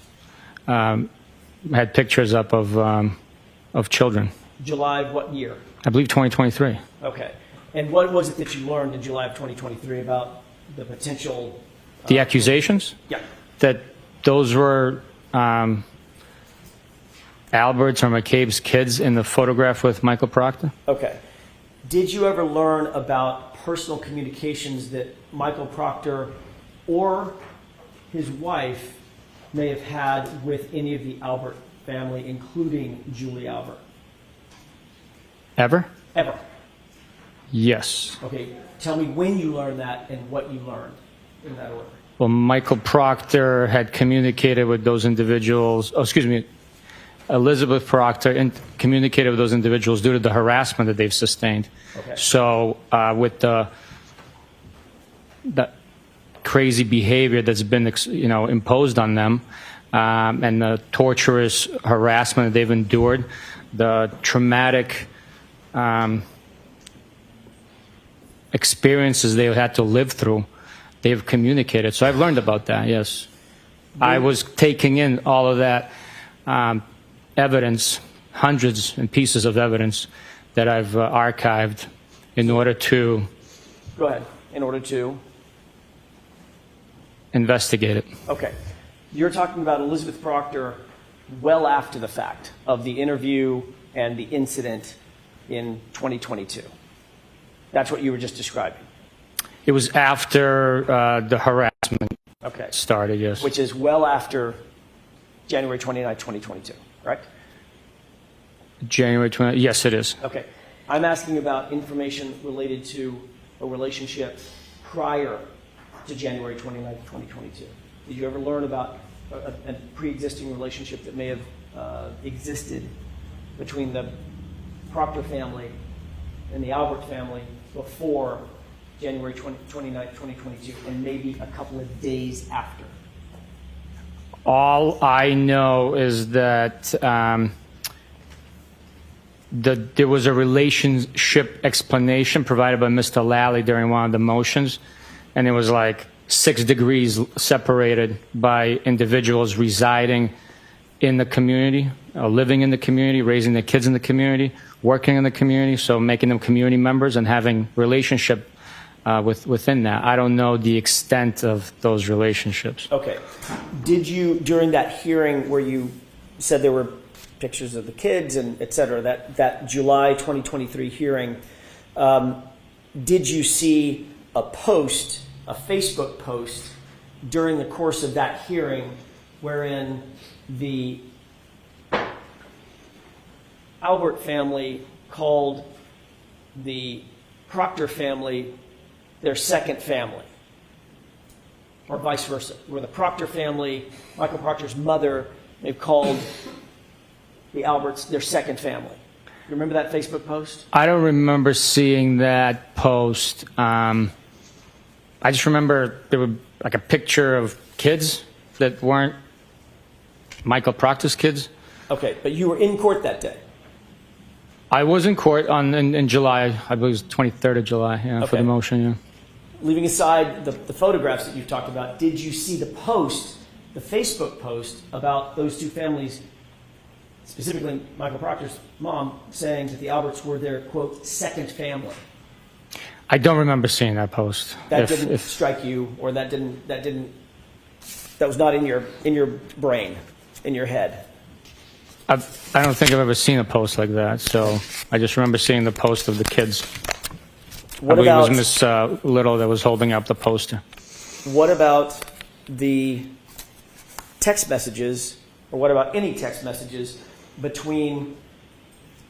Speaker 2: had pictures up of children.
Speaker 1: July of what year?
Speaker 2: I believe 2023.
Speaker 1: Okay. And what was it that you learned in July of 2023 about the potential...
Speaker 2: The accusations?
Speaker 1: Yeah.
Speaker 2: That those were Albert's or McCabe's kids in the photograph with Michael Proctor?
Speaker 1: Okay. Did you ever learn about personal communications that Michael Proctor or his wife may have had with any of the Albert family, including Julie Albert?
Speaker 2: Ever?
Speaker 1: Ever?
Speaker 2: Yes.
Speaker 1: Okay. Tell me when you learned that and what you learned in that order.
Speaker 2: Well, Michael Proctor had communicated with those individuals, Elizabeth Proctor communicated with those individuals due to the harassment that they've sustained.
Speaker 1: Okay.
Speaker 2: So with the crazy behavior that's been imposed on them, and the torturous harassment that they've endured, the traumatic experiences they've had to live through, they've communicated. So I've learned about that, yes. I was taking in all of that evidence, hundreds and pieces of evidence that I've archived in order to...
Speaker 1: Go ahead. In order to...
Speaker 2: investigate it.
Speaker 1: Okay. You're talking about Elizabeth Proctor well after the fact of the interview and the incident in 2022. That's what you were just describing.
Speaker 2: It was after the harassment started, yes.
Speaker 1: Which is well after January 29, 2022, correct?
Speaker 2: January 20, yes, it is.
Speaker 1: Okay. I'm asking about information related to a relationship prior to January 29, 2022. Did you ever learn about a pre-existing relationship that may have existed between the Proctor family and the Albert family before January 29, 2022, and maybe a couple of days after?
Speaker 2: All I know is that there was a relationship explanation provided by Mr. Lally during one of the motions, and it was like 6 degrees separated by individuals residing in the community, living in the community, raising their kids in the community, working in the community, so making them community members and having relationship within that. I don't know the extent of those relationships.
Speaker 1: Okay. Did you, during that hearing where you said there were pictures of the kids and et cetera, that July 2023 hearing, did you see a Facebook post during the course of that hearing wherein the Albert family called the Proctor family their second family, or vice versa, where the Proctor family, Michael Proctor's mother, they've called the Alberts their second family? You remember that Facebook post?
Speaker 2: I don't remember seeing that post. I just remember there was like a picture of kids that weren't Michael Proctor's kids.
Speaker 1: Okay, but you were in court that day.
Speaker 2: I was in court in July. I believe it was 23rd of July, for
Speaker 1: Okay.
Speaker 2: the motion, yeah.
Speaker 1: Leaving aside the photographs that you've talked about, did you see the post, the Facebook post about those two families, specifically Michael Proctor's mom, saying that the Alberts were their, quote, second family?
Speaker 2: I don't remember seeing that post.
Speaker 1: That didn't strike you, or that was not in your brain, in your head?
Speaker 2: I don't think I've ever seen a post like that, so I just remember seeing the post of the kids.
Speaker 1: What
Speaker 2: I believe
Speaker 1: about
Speaker 2: it was Miss Little that was holding up the poster.
Speaker 1: what about the text messages, or what about any text messages between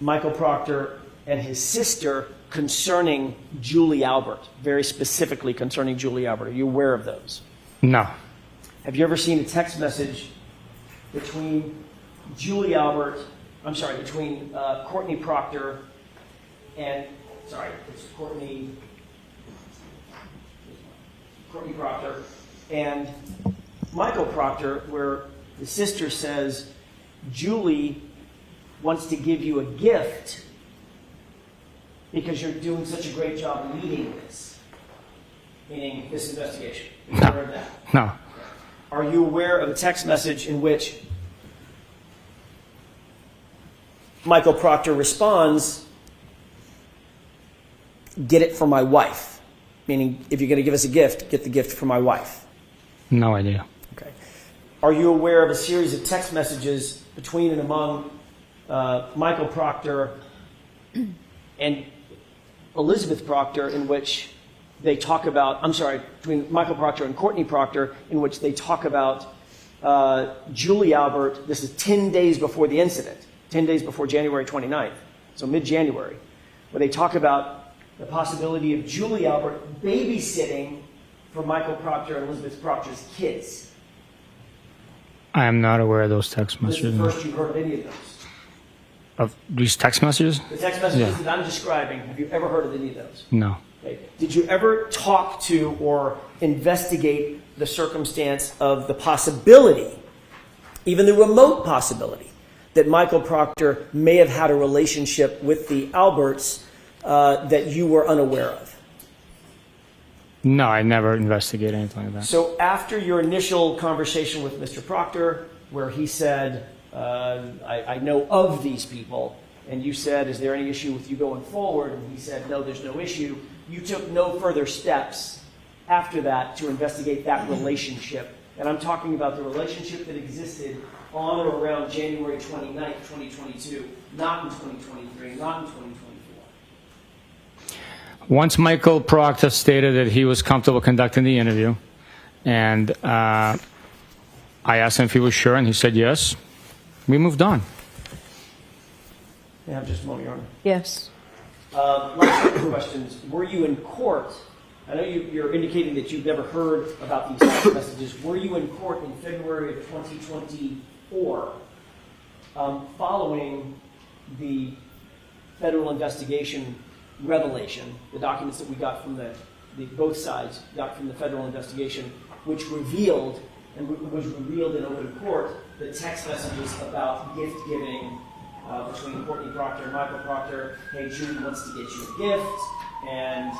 Speaker 1: Michael Proctor and his sister concerning Julie Albert, very specifically concerning Julie Albert? Are you aware of those?
Speaker 2: No.
Speaker 1: Have you ever seen a text message between Julie Albert, between Courtney Proctor and, it's Courtney Proctor and Michael Proctor, where the sister says, Julie wants to give you a gift because you're doing such a great job leading this, meaning this investigation? Are you aware of that?
Speaker 2: No.
Speaker 1: Are you aware of a text message in which Michael Proctor responds, get it for my wife? Meaning, if you're going to give us a gift, get the gift for my wife.
Speaker 2: No idea.
Speaker 1: Okay. Are you aware of a series of text messages between and among Michael Proctor and Elizabeth Proctor in which they talk about, between Michael Proctor and Courtney Proctor, in which they talk about Julie Albert? This is 10 days before the incident, 10 days before January 29th, so mid-January, where they talk about the possibility of Julie Albert babysitting for Michael Proctor and Elizabeth Proctor's kids.
Speaker 2: I am not aware of those text
Speaker 1: This is
Speaker 2: messages.
Speaker 1: the first you've heard of any of those.
Speaker 2: Of these text messages?
Speaker 1: The text messages
Speaker 2: Yeah.
Speaker 1: that I'm describing, have you ever heard of any of those?
Speaker 2: No.
Speaker 1: Okay. Did you ever talk to or investigate the circumstance of the possibility, even the remote possibility, that Michael Proctor may have had a relationship with the Alberts that you were unaware of?
Speaker 2: No, I never investigated anything like that.
Speaker 1: So after your initial conversation with Mr. Proctor, where he said, I know of these people, and you said, is there any issue with you going forward? And he said, no, there's no issue. You took no further steps after that to investigate that relationship. And I'm talking about the relationship that existed on or around January 29th, 2022, not in 2023, not in 2024.
Speaker 2: Once Michael Proctor stated that he was comfortable conducting the interview, and I asked him if he was sure, and he said yes, we moved on.
Speaker 1: May I have just a moment, Your Honor?
Speaker 3: Yes.
Speaker 1: Last couple of questions. Were you in court? I know you're indicating that you've never heard about these text messages. Were you in court in February of 2024 following the federal investigation revelation, the documents that we got from both sides got from the federal investigation, which revealed, and was revealed in open court, the text messages about gift giving between Courtney Proctor and Michael Proctor? Hey, Julie wants to get you a gift, and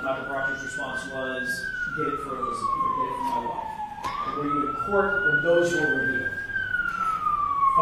Speaker 1: Michael Proctor's response was, get it for Elizabeth, or get it for my wife. Were you in court when those were revealed?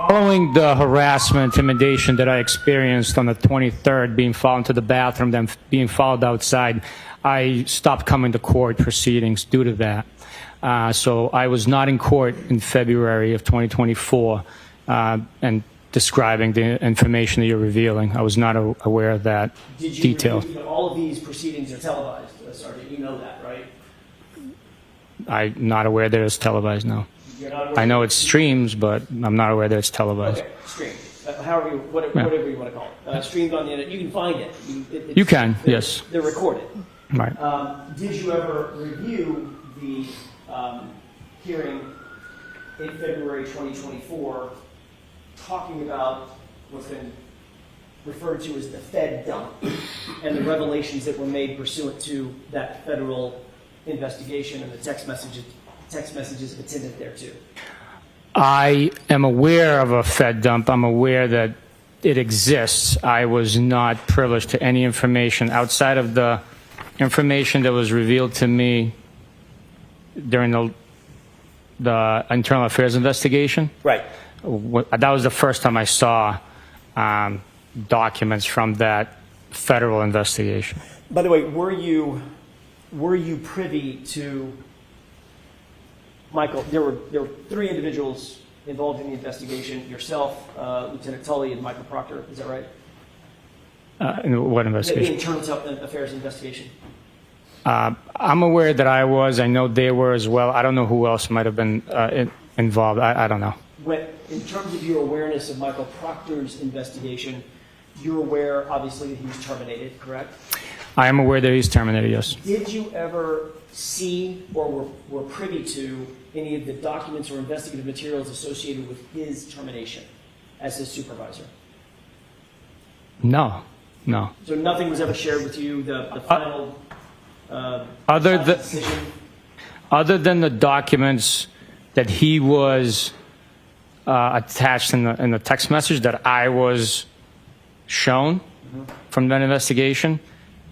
Speaker 2: Following the harassment, intimidation that I experienced on the 23rd, being followed to the bathroom, then being followed outside, I stopped coming to court proceedings due to that. So I was not in court in February of 2024 and describing the information that you're revealing. I was not aware of that detail.
Speaker 1: All of these proceedings are televised, Sergeant. You know that, right?
Speaker 2: I'm not aware that it's televised, no.
Speaker 1: You're not aware
Speaker 2: I know it streams, but I'm not aware that it's televised.
Speaker 1: Okay, streamed. Whatever you want to call it. Streamed on the internet. You can find it.
Speaker 2: You can, yes.
Speaker 1: They're recorded.
Speaker 2: Right.
Speaker 1: Did you ever review the hearing in February 2024 talking about what's been referred to as the Fed dump and the revelations that were made pursuant to that federal investigation and the text messages attendant thereto?
Speaker 2: I am aware of a Fed dump. I'm aware that it exists. I was not privileged to any information outside of the information that was revealed to me during the internal affairs investigation.
Speaker 1: Right.
Speaker 2: That was the first time I saw documents from that federal investigation.
Speaker 1: By the way, were you privy to, Michael, there were 3 individuals involved in the investigation, yourself, Lieutenant Tully, and Michael Proctor, is that right?
Speaker 2: In what
Speaker 1: The
Speaker 2: investigation?
Speaker 1: internal affairs investigation.
Speaker 2: I'm aware that I was. I know they were as well. I don't know who else might have been involved. I don't know.
Speaker 1: In terms of your awareness of Michael Proctor's investigation, you're aware, obviously, that he was terminated, correct?
Speaker 2: I am aware that he's terminated, yes.
Speaker 1: Did you ever see or were privy to any of the documents or investigative materials associated with his termination as his supervisor?
Speaker 2: No.
Speaker 1: So nothing was ever shared with you, the final decision?
Speaker 2: Other than the documents that he was attached in the text message that I was shown from that investigation,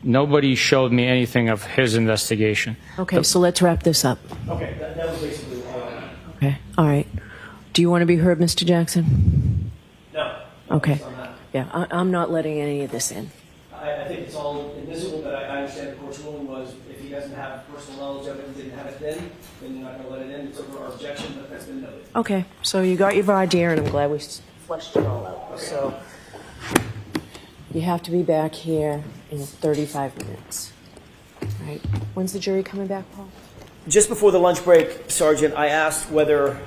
Speaker 2: nobody showed me anything of his investigation.
Speaker 3: Okay, so let's wrap this up.
Speaker 1: Okay, that was basically all.
Speaker 3: Okay, all right. Do you want to be heard, Mr. Jackson?
Speaker 1: No.
Speaker 3: Okay.
Speaker 1: On that.
Speaker 3: Yeah, I'm not letting any of this in.
Speaker 1: I think it's all admissible, but I understand the court's ruling was if he doesn't have personal knowledge of it and didn't have it then you're not going to let it in. It's over our objection, but that's been noted.
Speaker 3: Okay, so you got your voir dire, and I'm glad we fleshed it all out.
Speaker 1: Okay.
Speaker 3: So you have to be back here in 35 minutes. All right. When's the jury coming back, Paul?
Speaker 1: Just before the lunch break, Sergeant, I asked whether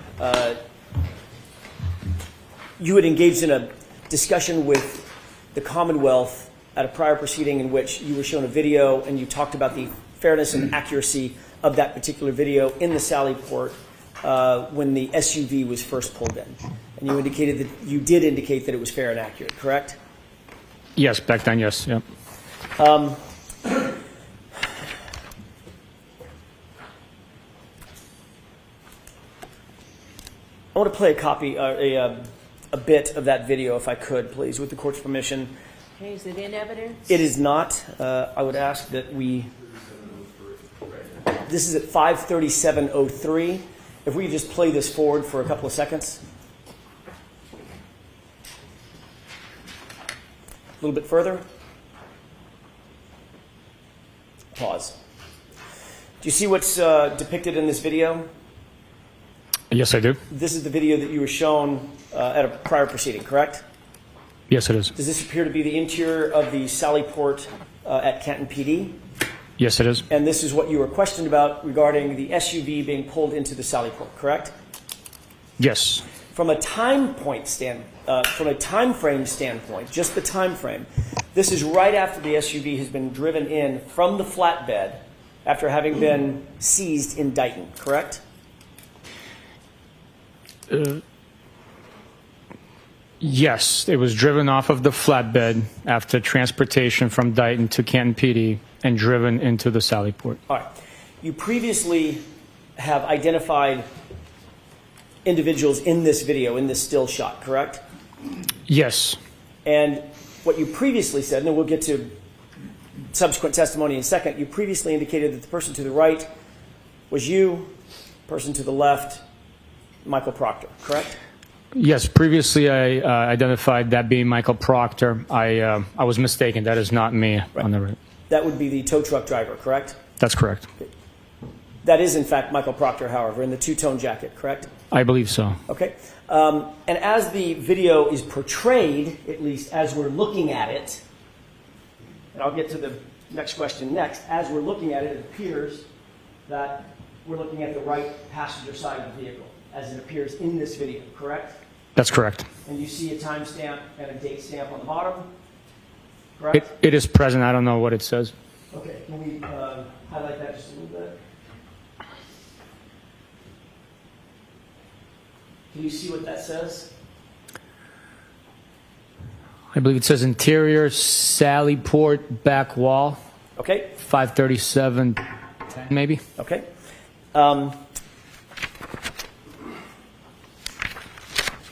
Speaker 1: you had engaged in a discussion with the Commonwealth at a prior proceeding in which you were shown a video and you talked about the fairness and accuracy of that particular video in the Sallyport when the SUV was first pulled in. And you did indicate that it was fair and accurate, correct?
Speaker 2: Yes, back then, yes. Yep.
Speaker 1: I want to play a bit of that video, if I could, please, with the court's permission.
Speaker 3: Okay, is it in evidence?
Speaker 1: It is not. I would ask that we. This is at 5:37:03. If we could just play this forward for a couple of seconds. A little bit further. Pause. Do you see what's depicted in this video?
Speaker 2: Yes, I do.
Speaker 1: This is the video that you were shown at a prior proceeding, correct?
Speaker 2: Yes, it is.
Speaker 1: Does this appear to be the interior of the Sallyport at Canton PD?
Speaker 2: Yes, it is.
Speaker 1: And this is what you were questioned about regarding the SUV being pulled into the Sallyport, correct?
Speaker 2: Yes.
Speaker 1: From a time frame standpoint, just the time frame, this is right after the SUV has been driven in from the flatbed after having been seized in Dighton, correct?
Speaker 2: Yes, it was driven off of the flatbed after transportation from Dighton to Canton PD and driven into the Sallyport.
Speaker 1: All right. You previously have identified individuals in this video, in this still shot, correct?
Speaker 2: Yes.
Speaker 1: And what you previously said, and we'll get to subsequent testimony in a second, you previously indicated that the person to the right was you, person to the left, Michael Proctor, correct?
Speaker 2: Yes, previously I identified that being Michael Proctor. I was mistaken. That is not me on the right.
Speaker 1: That would be the tow truck driver, correct?
Speaker 2: That's correct.
Speaker 1: That is, in fact, Michael Proctor, however, in the two-tone jacket, correct?
Speaker 2: I believe so.
Speaker 1: Okay. And as the video is portrayed, at least as we're looking at it, and I'll get to the next question next, as we're looking at it, it appears that we're looking at the right passenger side of the vehicle, as it appears in this video, correct?
Speaker 2: That's correct.
Speaker 1: And you see a timestamp and a date stamp on the bottom, correct?
Speaker 2: It is present. I don't know what it says.
Speaker 1: Okay, can we highlight that just a little bit? Can you see what that says?
Speaker 2: I believe it says interior Sallyport back wall.
Speaker 1: Okay.
Speaker 2: 537, maybe.
Speaker 1: Okay.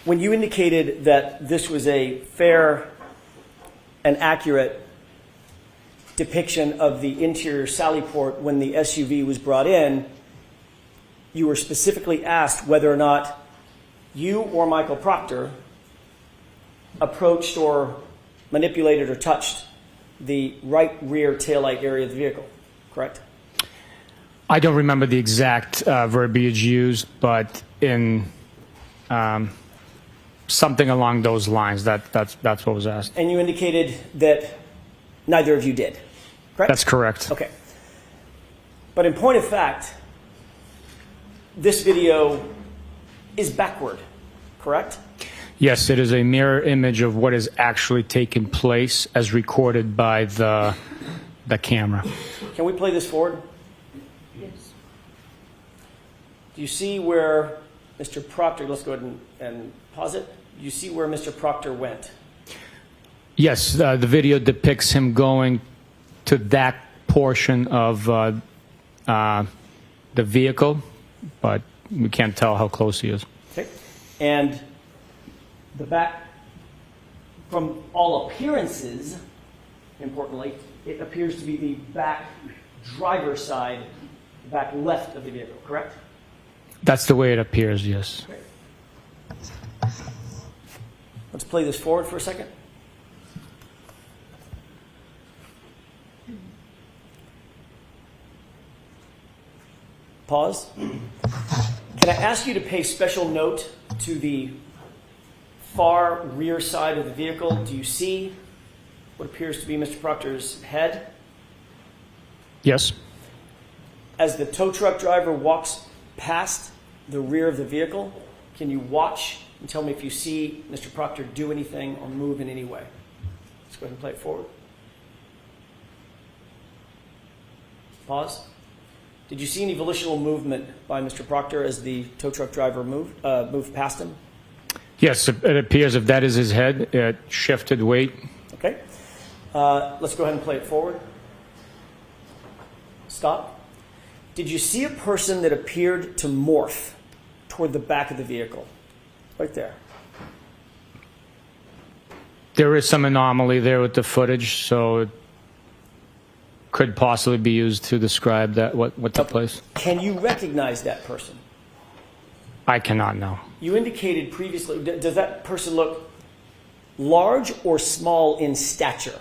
Speaker 1: when you indicated that this was a fair and accurate depiction of the interior Sallyport when the SUV was brought in, you were specifically asked whether or not you or Michael Proctor approached or manipulated or touched the right rear taillight area of the vehicle, correct?
Speaker 2: I don't remember the exact verbiage used, but in something along those lines, that's what was asked.
Speaker 1: And you indicated that neither of you did, correct?
Speaker 2: That's correct.
Speaker 1: Okay. But in point of fact, this video is backward, correct?
Speaker 2: Yes, it is a mirror image of what is actually taking place as recorded by the camera.
Speaker 1: Can we play this forward?
Speaker 3: Yes.
Speaker 1: Do you see where Mr. Proctor, let's go ahead and pause it. Do you see where Mr. Proctor went?
Speaker 2: Yes, the video depicts him going to that portion of the vehicle, but we can't tell how close he is.
Speaker 1: Okay. And the back, from all appearances, importantly, it appears to be the back driver's side, the back left of the vehicle, correct?
Speaker 2: That's the way it appears, yes.
Speaker 1: Great. Let's play this forward for a second. Pause. Can I ask you to pay special note to the far rear side of the vehicle? Do you see what appears to be Mr. Proctor's head?
Speaker 2: Yes.
Speaker 1: As the tow truck driver walks past the rear of the vehicle, can you watch and tell me if you see Mr. Proctor do anything or move in any way? Let's go ahead and play it forward. Pause. Did you see any volitional movement by Mr. Proctor as the tow truck driver moved past him?
Speaker 2: Yes, it appears if that is his head, it shifted weight.
Speaker 1: Okay. Let's go ahead and play it forward. Stop. Did you see a person that appeared to morph toward the back of the vehicle? Right there.
Speaker 2: There is some anomaly there with the footage, so it could possibly be used to describe that what took place.
Speaker 1: Can you recognize that person?
Speaker 2: I cannot know.
Speaker 1: You indicated previously, does that person look large or small in stature?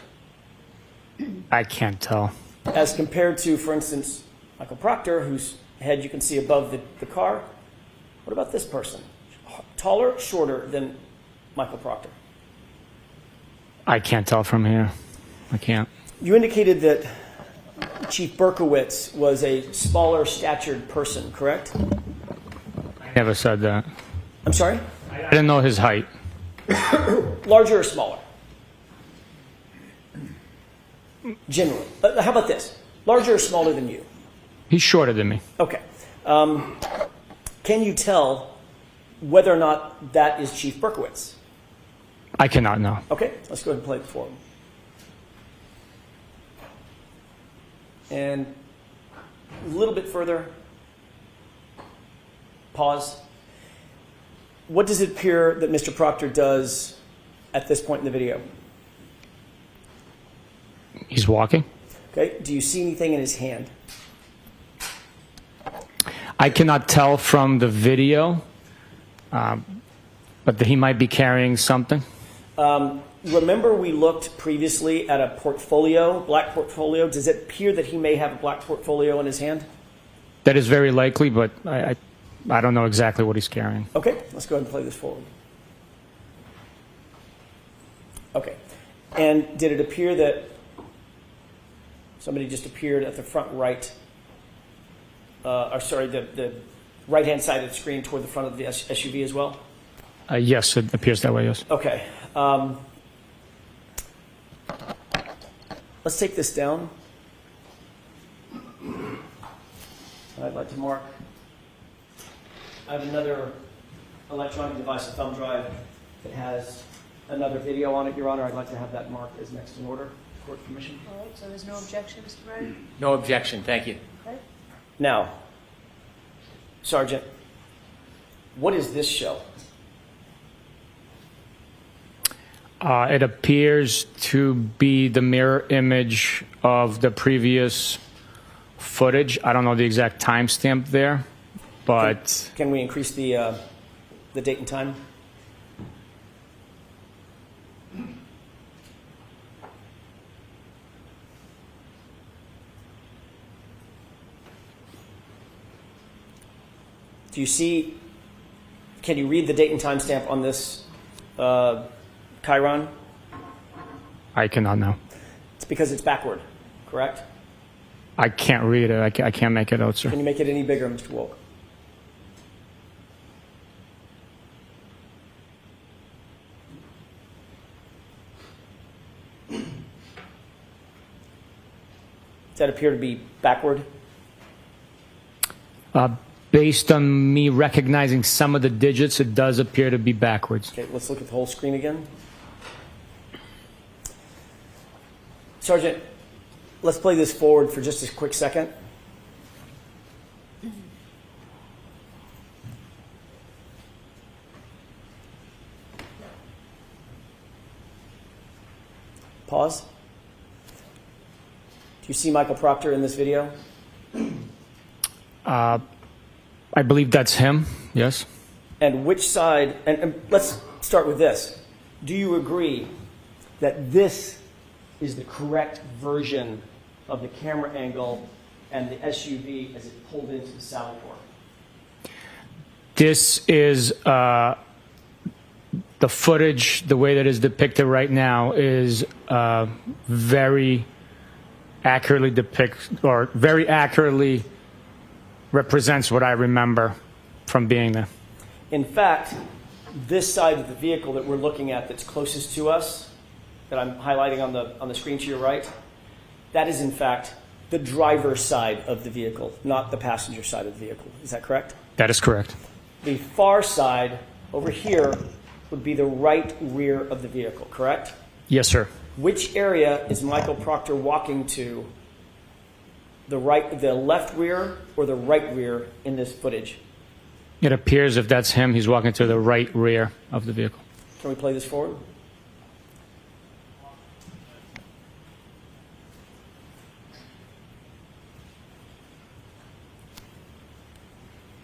Speaker 2: I can't tell.
Speaker 1: As compared to, for instance, Michael Proctor, whose head you can see above the car. What about this person? Taller, shorter than Michael Proctor?
Speaker 2: I can't tell from here. I can't.
Speaker 1: You indicated that Chief Berkowitz was a smaller statured person, correct?
Speaker 2: I never said that.
Speaker 1: I'm sorry?
Speaker 2: I didn't know his height.
Speaker 1: Larger or smaller? Generally. How about this? Larger or smaller than you?
Speaker 2: He's shorter than me.
Speaker 1: Okay. Can you tell whether or not that is Chief Berkowitz?
Speaker 2: I cannot know.
Speaker 1: Okay, let's go ahead and play it for him. And a little bit further. Pause. What does it appear that Mr. Proctor does at this point in the video?
Speaker 2: He's walking.
Speaker 1: Okay, do you see anything in his hand?
Speaker 2: I cannot tell from the video, but he might be carrying something.
Speaker 1: Remember we looked previously at a portfolio, black portfolio. Does it appear that he may have a black portfolio in his hand?
Speaker 2: That is very likely, but I don't know exactly what he's carrying.
Speaker 1: Okay, let's go ahead and play this forward. Okay, and did it appear that somebody just appeared at the front right, the right-hand side of the screen toward the front of the SUV as well?
Speaker 2: Yes, it appears that way, yes.
Speaker 1: Okay. Let's take this down. I'd like to mark. I have another electronic device, a thumb drive, that has another video on it, Your Honor. I'd like to have that marked as next in order. Court permission.
Speaker 3: All right, so there's no objection, Mr. Brennan?
Speaker 4: No objection, thank you.
Speaker 3: Okay.
Speaker 1: Now, Sergeant, what does this show?
Speaker 2: It appears to be the mirror image of the previous footage. I don't know the exact timestamp there, but
Speaker 1: Can we increase the date and time? Do you see, can you read the date and timestamp on this Chiron?
Speaker 2: I cannot know.
Speaker 1: It's because it's backward, correct?
Speaker 2: I can't read it. I can't make it out, sir.
Speaker 1: Can you make it any bigger, Mr. Wolk? Does that appear to be backward?
Speaker 2: Based on me recognizing some of the digits, it does appear to be backwards.
Speaker 1: Okay, let's look at the whole screen again. Sergeant, let's play this forward for just a quick second. Pause. Do you see Michael Proctor in this video?
Speaker 2: I believe that's him, yes.
Speaker 1: And which side, and let's start with this. Do you agree that this is the correct version of the camera angle and the SUV as it pulled into the Sallyport?
Speaker 2: This is the footage, the way that is depicted right now is very accurately very accurately represents what I remember from being there.
Speaker 1: In fact, this side of the vehicle that we're looking at that's closest to us, that I'm highlighting on the screen to your right, that is in fact the driver's side of the vehicle, not the passenger side of the vehicle. Is that correct?
Speaker 2: That is correct.
Speaker 1: The far side over here would be the right rear of the vehicle, correct?
Speaker 2: Yes, sir.
Speaker 1: Which area is Michael Proctor walking to? The left rear or the right rear in this footage?
Speaker 2: It appears if that's him, he's walking to the right rear of the vehicle.
Speaker 1: Can we play this forward?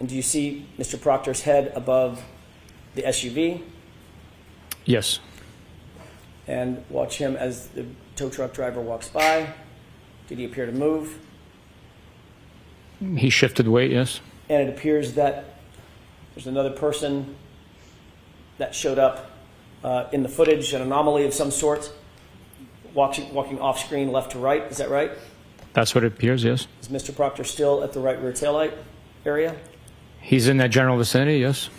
Speaker 1: And do you see Mr. Proctor's head above the SUV?
Speaker 2: Yes.
Speaker 1: And watch him as the tow truck driver walks by. Did he appear to move?
Speaker 2: He shifted weight, yes.
Speaker 1: And it appears that there's another person that showed up in the footage, an anomaly of some sort, walking off screen left to right. Is that right?
Speaker 2: That's what it appears, yes.
Speaker 1: Is Mr. Proctor still at the right rear taillight area?
Speaker 2: He's in that general vicinity, yes.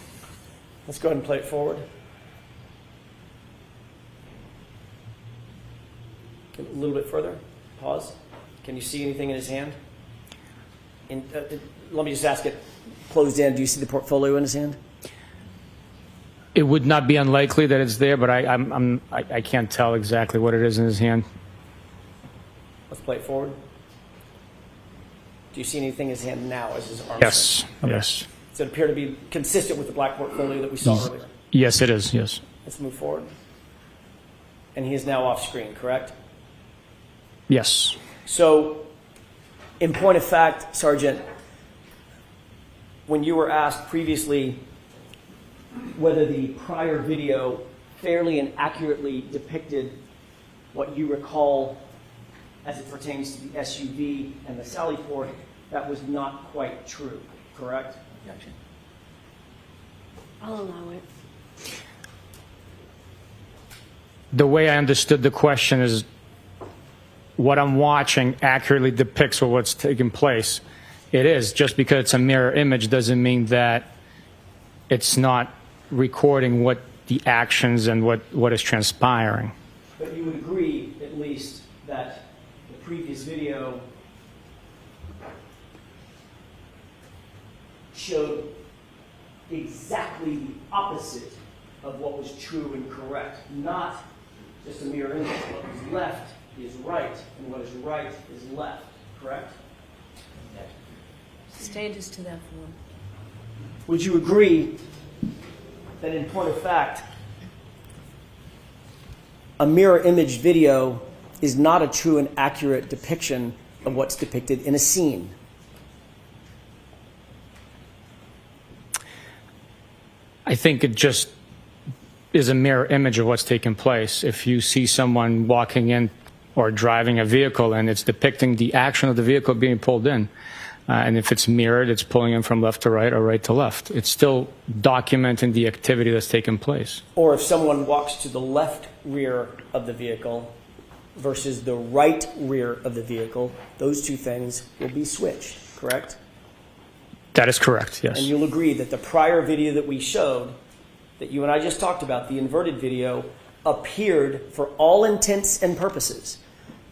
Speaker 1: Let's go ahead and play it forward. A little bit further. Pause. Can you see anything in his hand? Let me just ask it closed in. Do you see the portfolio in his hand?
Speaker 2: It would not be unlikely that it's there, but I can't tell exactly what it is in his hand.
Speaker 1: Let's play it forward. Do you see anything in his hand now as his arm?
Speaker 2: Yes, yes.
Speaker 1: Does it appear to be consistent with the black portfolio that we saw earlier?
Speaker 2: Yes, it is, yes.
Speaker 1: Let's move forward. And he is now off screen, correct?
Speaker 2: Yes.
Speaker 1: So, in point of fact, Sergeant, when you were asked previously whether the prior video fairly and accurately depicted what you recall as it pertains to the SUV and the Sallyport, that was not quite true, correct?
Speaker 4: Objection.
Speaker 3: I'll allow it.
Speaker 2: The way I understood the question is what I'm watching accurately depicts what's taking place. It is. Just because it's a mirror image doesn't mean that it's not recording what the actions and what is transpiring.
Speaker 1: But you would agree, at least, that the previous video showed exactly the opposite of what was true and correct. Not just a mirror image. What is left is right, and what is right is left. Correct?
Speaker 3: Status to that form.
Speaker 1: Would you agree that in point of fact, a mirror image video is not a true and accurate depiction of what's depicted in a scene?
Speaker 2: I think it just is a mirror image of what's taking place. If you see someone walking in or driving a vehicle and it's depicting the action of the vehicle being pulled in, and if it's mirrored, it's pulling in from left to right or right to left. It's still documenting the activity that's taking place.
Speaker 1: Or if someone walks to the left rear of the vehicle versus the right rear of the vehicle, those two things will be switched, correct?
Speaker 2: That is correct, yes.
Speaker 1: And you'll agree that the prior video that we showed, that you and I just talked about, the inverted video, appeared for all intents and purposes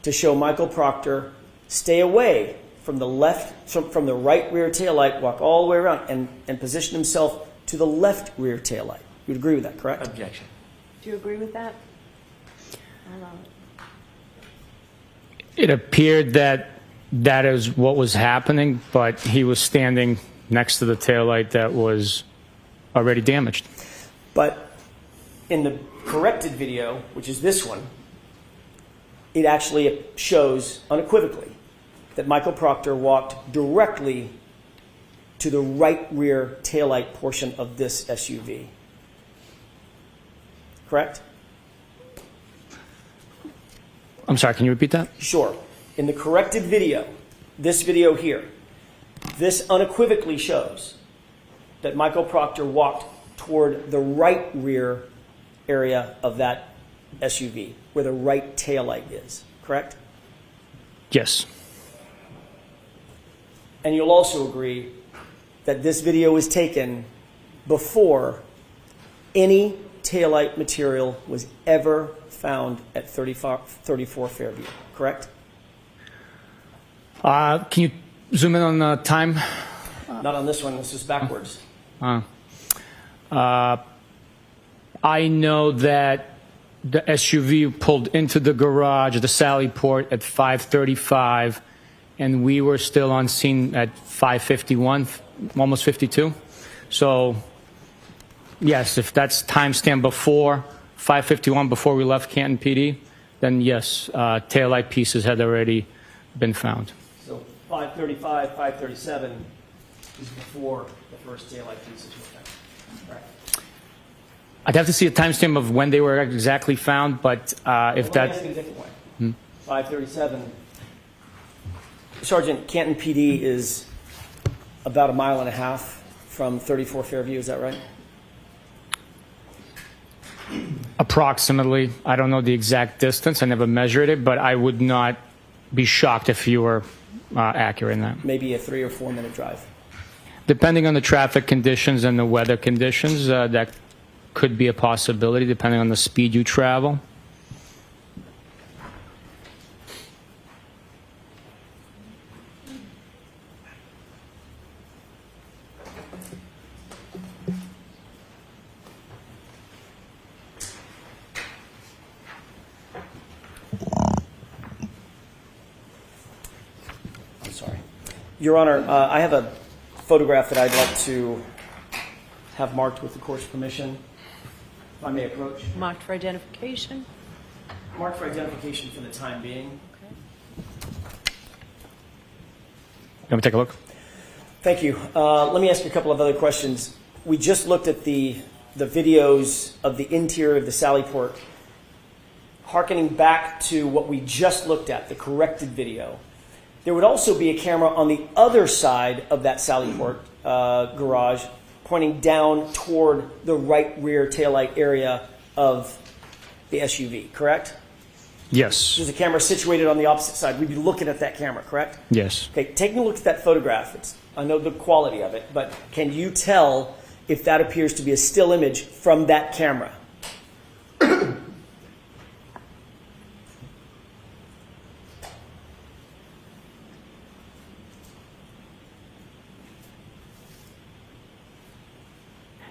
Speaker 1: to show Michael Proctor stay away from the from the right rear taillight, walk all the way around, and position himself to the left rear taillight. You'd agree with that, correct?
Speaker 4: Objection.
Speaker 3: Do you agree with that?
Speaker 2: It appeared that that is what was happening, but he was standing next to the taillight that was already damaged.
Speaker 1: But in the corrected video, which is this one, it actually shows unequivocally that Michael Proctor walked directly to the right rear taillight portion of this SUV. Correct?
Speaker 2: I'm sorry, can you repeat that?
Speaker 1: Sure. In the corrected video, this video here, this unequivocally shows that Michael Proctor walked toward the right rear area of that SUV, where the right taillight is, correct?
Speaker 2: Yes.
Speaker 1: And you'll also agree that this video was taken before any taillight material was ever found at 34 Fairview, correct?
Speaker 2: Can you zoom in on the time?
Speaker 1: Not on this one, this is backwards.
Speaker 2: I know that the SUV pulled into the garage at the Sallyport at 5:35, and we were still on scene at 5:51, almost 52. So, yes, if that's timestamp before 5:51, before we left Canton PD, then yes, taillight pieces had already been found.
Speaker 1: So 5:35, 5:37 is before the first taillight pieces were found. Right.
Speaker 2: I'd have to see a timestamp of when they were exactly found, but if
Speaker 1: Let me
Speaker 2: that...
Speaker 1: ask it a different way. 5:37. Sergeant, Canton PD is about a mile and a half from 34 Fairview, is that right?
Speaker 2: Approximately. I don't know the exact distance. I never measured it, but I would not be shocked if you were accurate in that.
Speaker 1: Maybe a 3 or 4 minute drive.
Speaker 2: Depending on the traffic conditions and the weather conditions, that could be a possibility, depending on the speed you travel.
Speaker 1: I'm sorry. Your Honor, I have a photograph that I'd like to have marked with the court's permission. If I may approach.
Speaker 3: Marked for identification.
Speaker 1: Marked for identification for the time being.
Speaker 2: Let me take a look.
Speaker 1: Thank you. Let me ask you a couple of other questions. We just looked at the videos of the interior of the Sallyport. Harkening back to what we just looked at, the corrected video, there would also be a camera on the other side of that Sallyport garage pointing down toward the right rear taillight area of the SUV, correct?
Speaker 2: Yes.
Speaker 1: There's a camera situated on the opposite side. We'd be looking at that camera, correct?
Speaker 2: Yes.
Speaker 1: Okay, taking a look at that photograph, I know the quality of it, but can you tell if that appears to be a still image from that camera?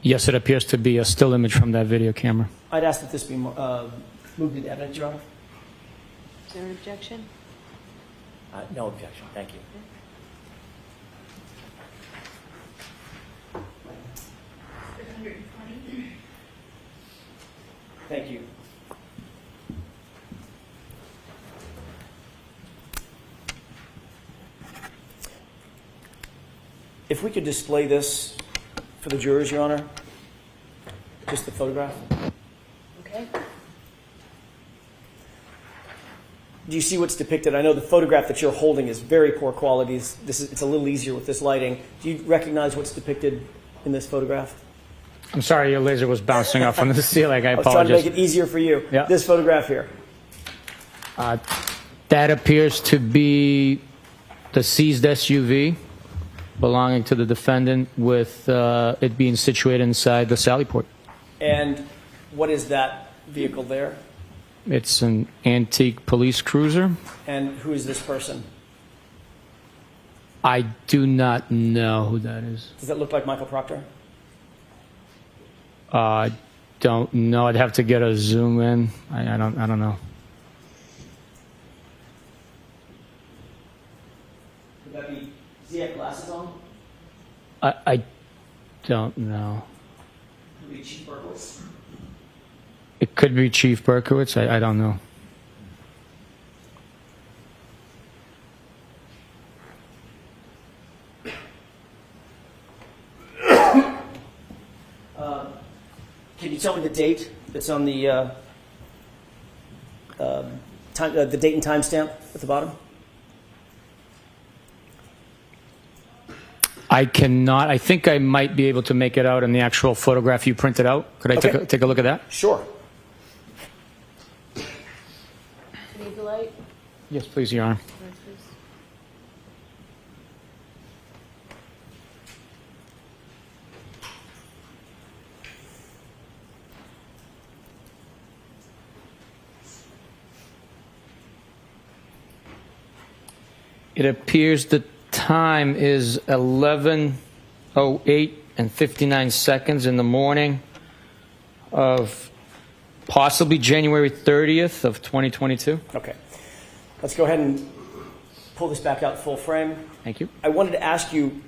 Speaker 2: Yes, it appears to be a still image from that video camera.
Speaker 1: I'd ask that this be moved into evidence, Your Honor.
Speaker 3: Is there an objection?
Speaker 4: No objection. Thank you.
Speaker 1: Thank you. If we could display this for the jurors, Your Honor, just the photograph.
Speaker 3: Okay.
Speaker 1: Do you see what's depicted? I know the photograph that you're holding is very poor quality. It's a little easier with this lighting. Do you recognize what's depicted in this photograph?
Speaker 2: I'm sorry, your laser was bouncing off on the ceiling. I
Speaker 1: I was trying to
Speaker 2: apologize.
Speaker 1: make it easier for you.
Speaker 2: Yeah.
Speaker 1: This photograph here.
Speaker 2: That appears to be the seized SUV belonging to the defendant, with it being situated inside the Sallyport.
Speaker 1: And what is that vehicle there?
Speaker 2: It's an antique police cruiser.
Speaker 1: And who is this person?
Speaker 2: I do not know who that is.
Speaker 1: Does that look like Michael Proctor?
Speaker 2: I don't know. I'd have to get a zoom in. I don't know.
Speaker 1: Would that be, does he have glasses on?
Speaker 2: I don't know.
Speaker 1: Would it be Chief Berkowitz?
Speaker 2: It could be Chief Berkowitz. I don't know.
Speaker 1: Can you tell me the date that's on the the date and timestamp at the bottom?
Speaker 2: I cannot. I think I might be able to make it out in the actual photograph you printed out. Could I
Speaker 1: Okay.
Speaker 2: take a look at that?
Speaker 1: Sure.
Speaker 3: Need the light?
Speaker 2: Yes, please, Your Honor. It appears the time is 11:08 and 59 seconds in the morning of possibly January 30th of 2022.
Speaker 1: Okay. Let's go ahead and pull this back out full frame.
Speaker 2: Thank you.
Speaker 1: I wanted to ask you,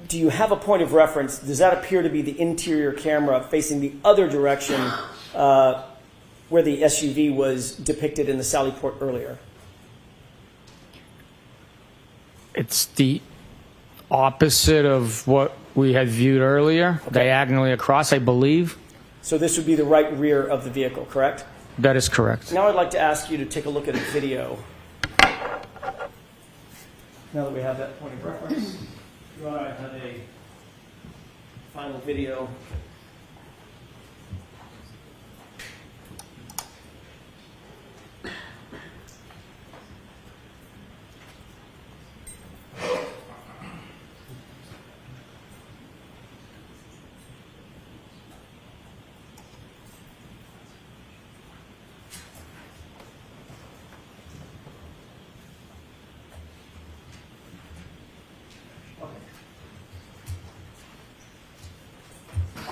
Speaker 1: do you have a point of reference? Does that appear to be the interior camera facing the other direction where the SUV was depicted in the Sallyport earlier?
Speaker 2: It's the opposite of what we had viewed earlier, diagonally across, I believe.
Speaker 1: So this would be the right rear of the vehicle, correct?
Speaker 2: That is correct.
Speaker 1: Now I'd like to ask you to take a look at a video. Now that we have that point of reference, Your Honor, I have a final video.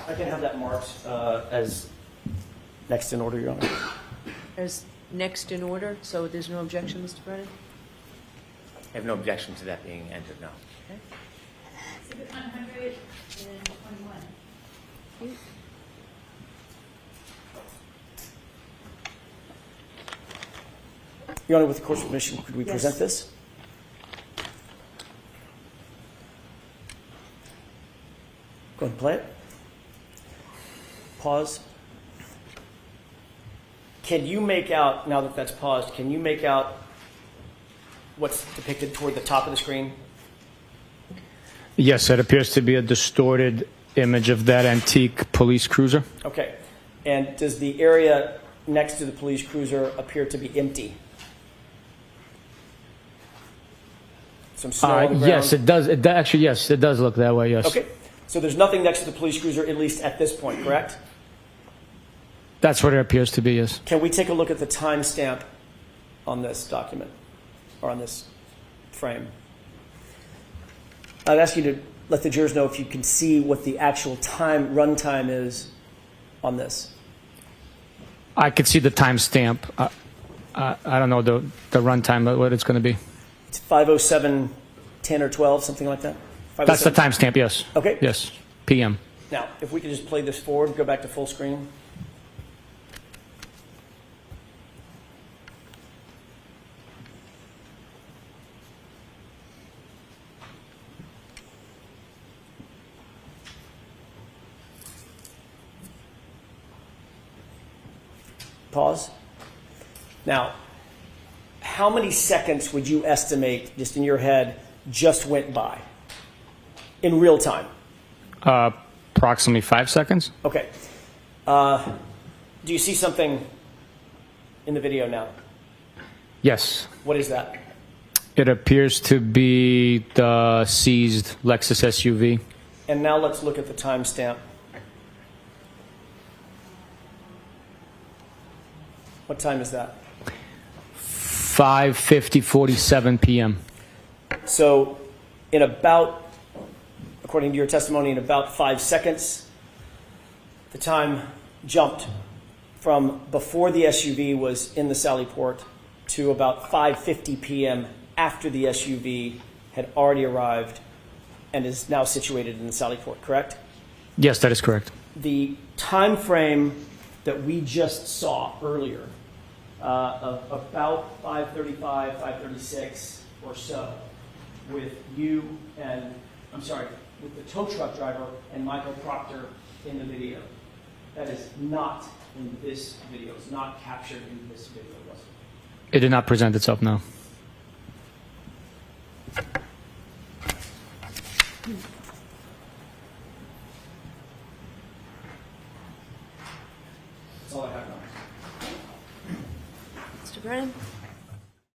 Speaker 1: I can have that marked as next in order, Your Honor.
Speaker 3: As next in order, so there's no objection, Mr. Brennan?
Speaker 4: I have no objection to that being entered now.
Speaker 5: Exhibit 121.
Speaker 1: Your Honor, with the court's permission, could we
Speaker 3: Yes.
Speaker 1: present this? Go ahead and play it. Pause. Can you make out, now that that's paused, can you make out what's depicted toward the top of the screen?
Speaker 2: Yes, it appears to be a distorted image of that antique police cruiser.
Speaker 1: Okay. And does the area next to the police cruiser appear to be empty? Some snow on the ground?
Speaker 2: Yes, it does. Actually, yes, it does look that way, yes.
Speaker 1: Okay. So there's nothing next to the police cruiser, at least at this point, correct?
Speaker 2: That's what it appears to be, yes.
Speaker 1: Can we take a look at the timestamp on this document or on this frame? I'd ask you to let the jurors know if you can see what the actual run time is on this.
Speaker 2: I could see the timestamp. I don't know the runtime, what it's going to be.
Speaker 1: It's 5:07, 10 or 12, something like that?
Speaker 2: That's the
Speaker 1: 5:07?
Speaker 2: timestamp, yes.
Speaker 1: Okay.
Speaker 2: Yes, PM.
Speaker 1: Now, if we could just play this forward, go back to full screen. pause. Now, how many seconds would you estimate, just in your head, just went by in real time?
Speaker 2: Approximately 5 seconds.
Speaker 1: Okay. Do you see something in the video now?
Speaker 2: Yes.
Speaker 1: What is that?
Speaker 2: It appears to be the seized Lexus SUV.
Speaker 1: And now let's look at the timestamp. What time is that?
Speaker 2: 5:47 p.m.
Speaker 1: So, in about, according to your testimony, in about 5 seconds, the time jumped from before the SUV was in the Sallyport to about 5:50 p.m. after the SUV had already arrived and is now situated in the Sallyport, correct?
Speaker 2: Yes, that is correct.
Speaker 1: The time frame that we just saw earlier, of about 5:35, 5:36 or so, with you and, I'm sorry, with the tow truck driver and Michael Proctor in the video. That is not in this video. It's not captured in this video, was it?
Speaker 2: It did not present itself, no.
Speaker 1: That's all I have now.
Speaker 3: Mr. Brennan?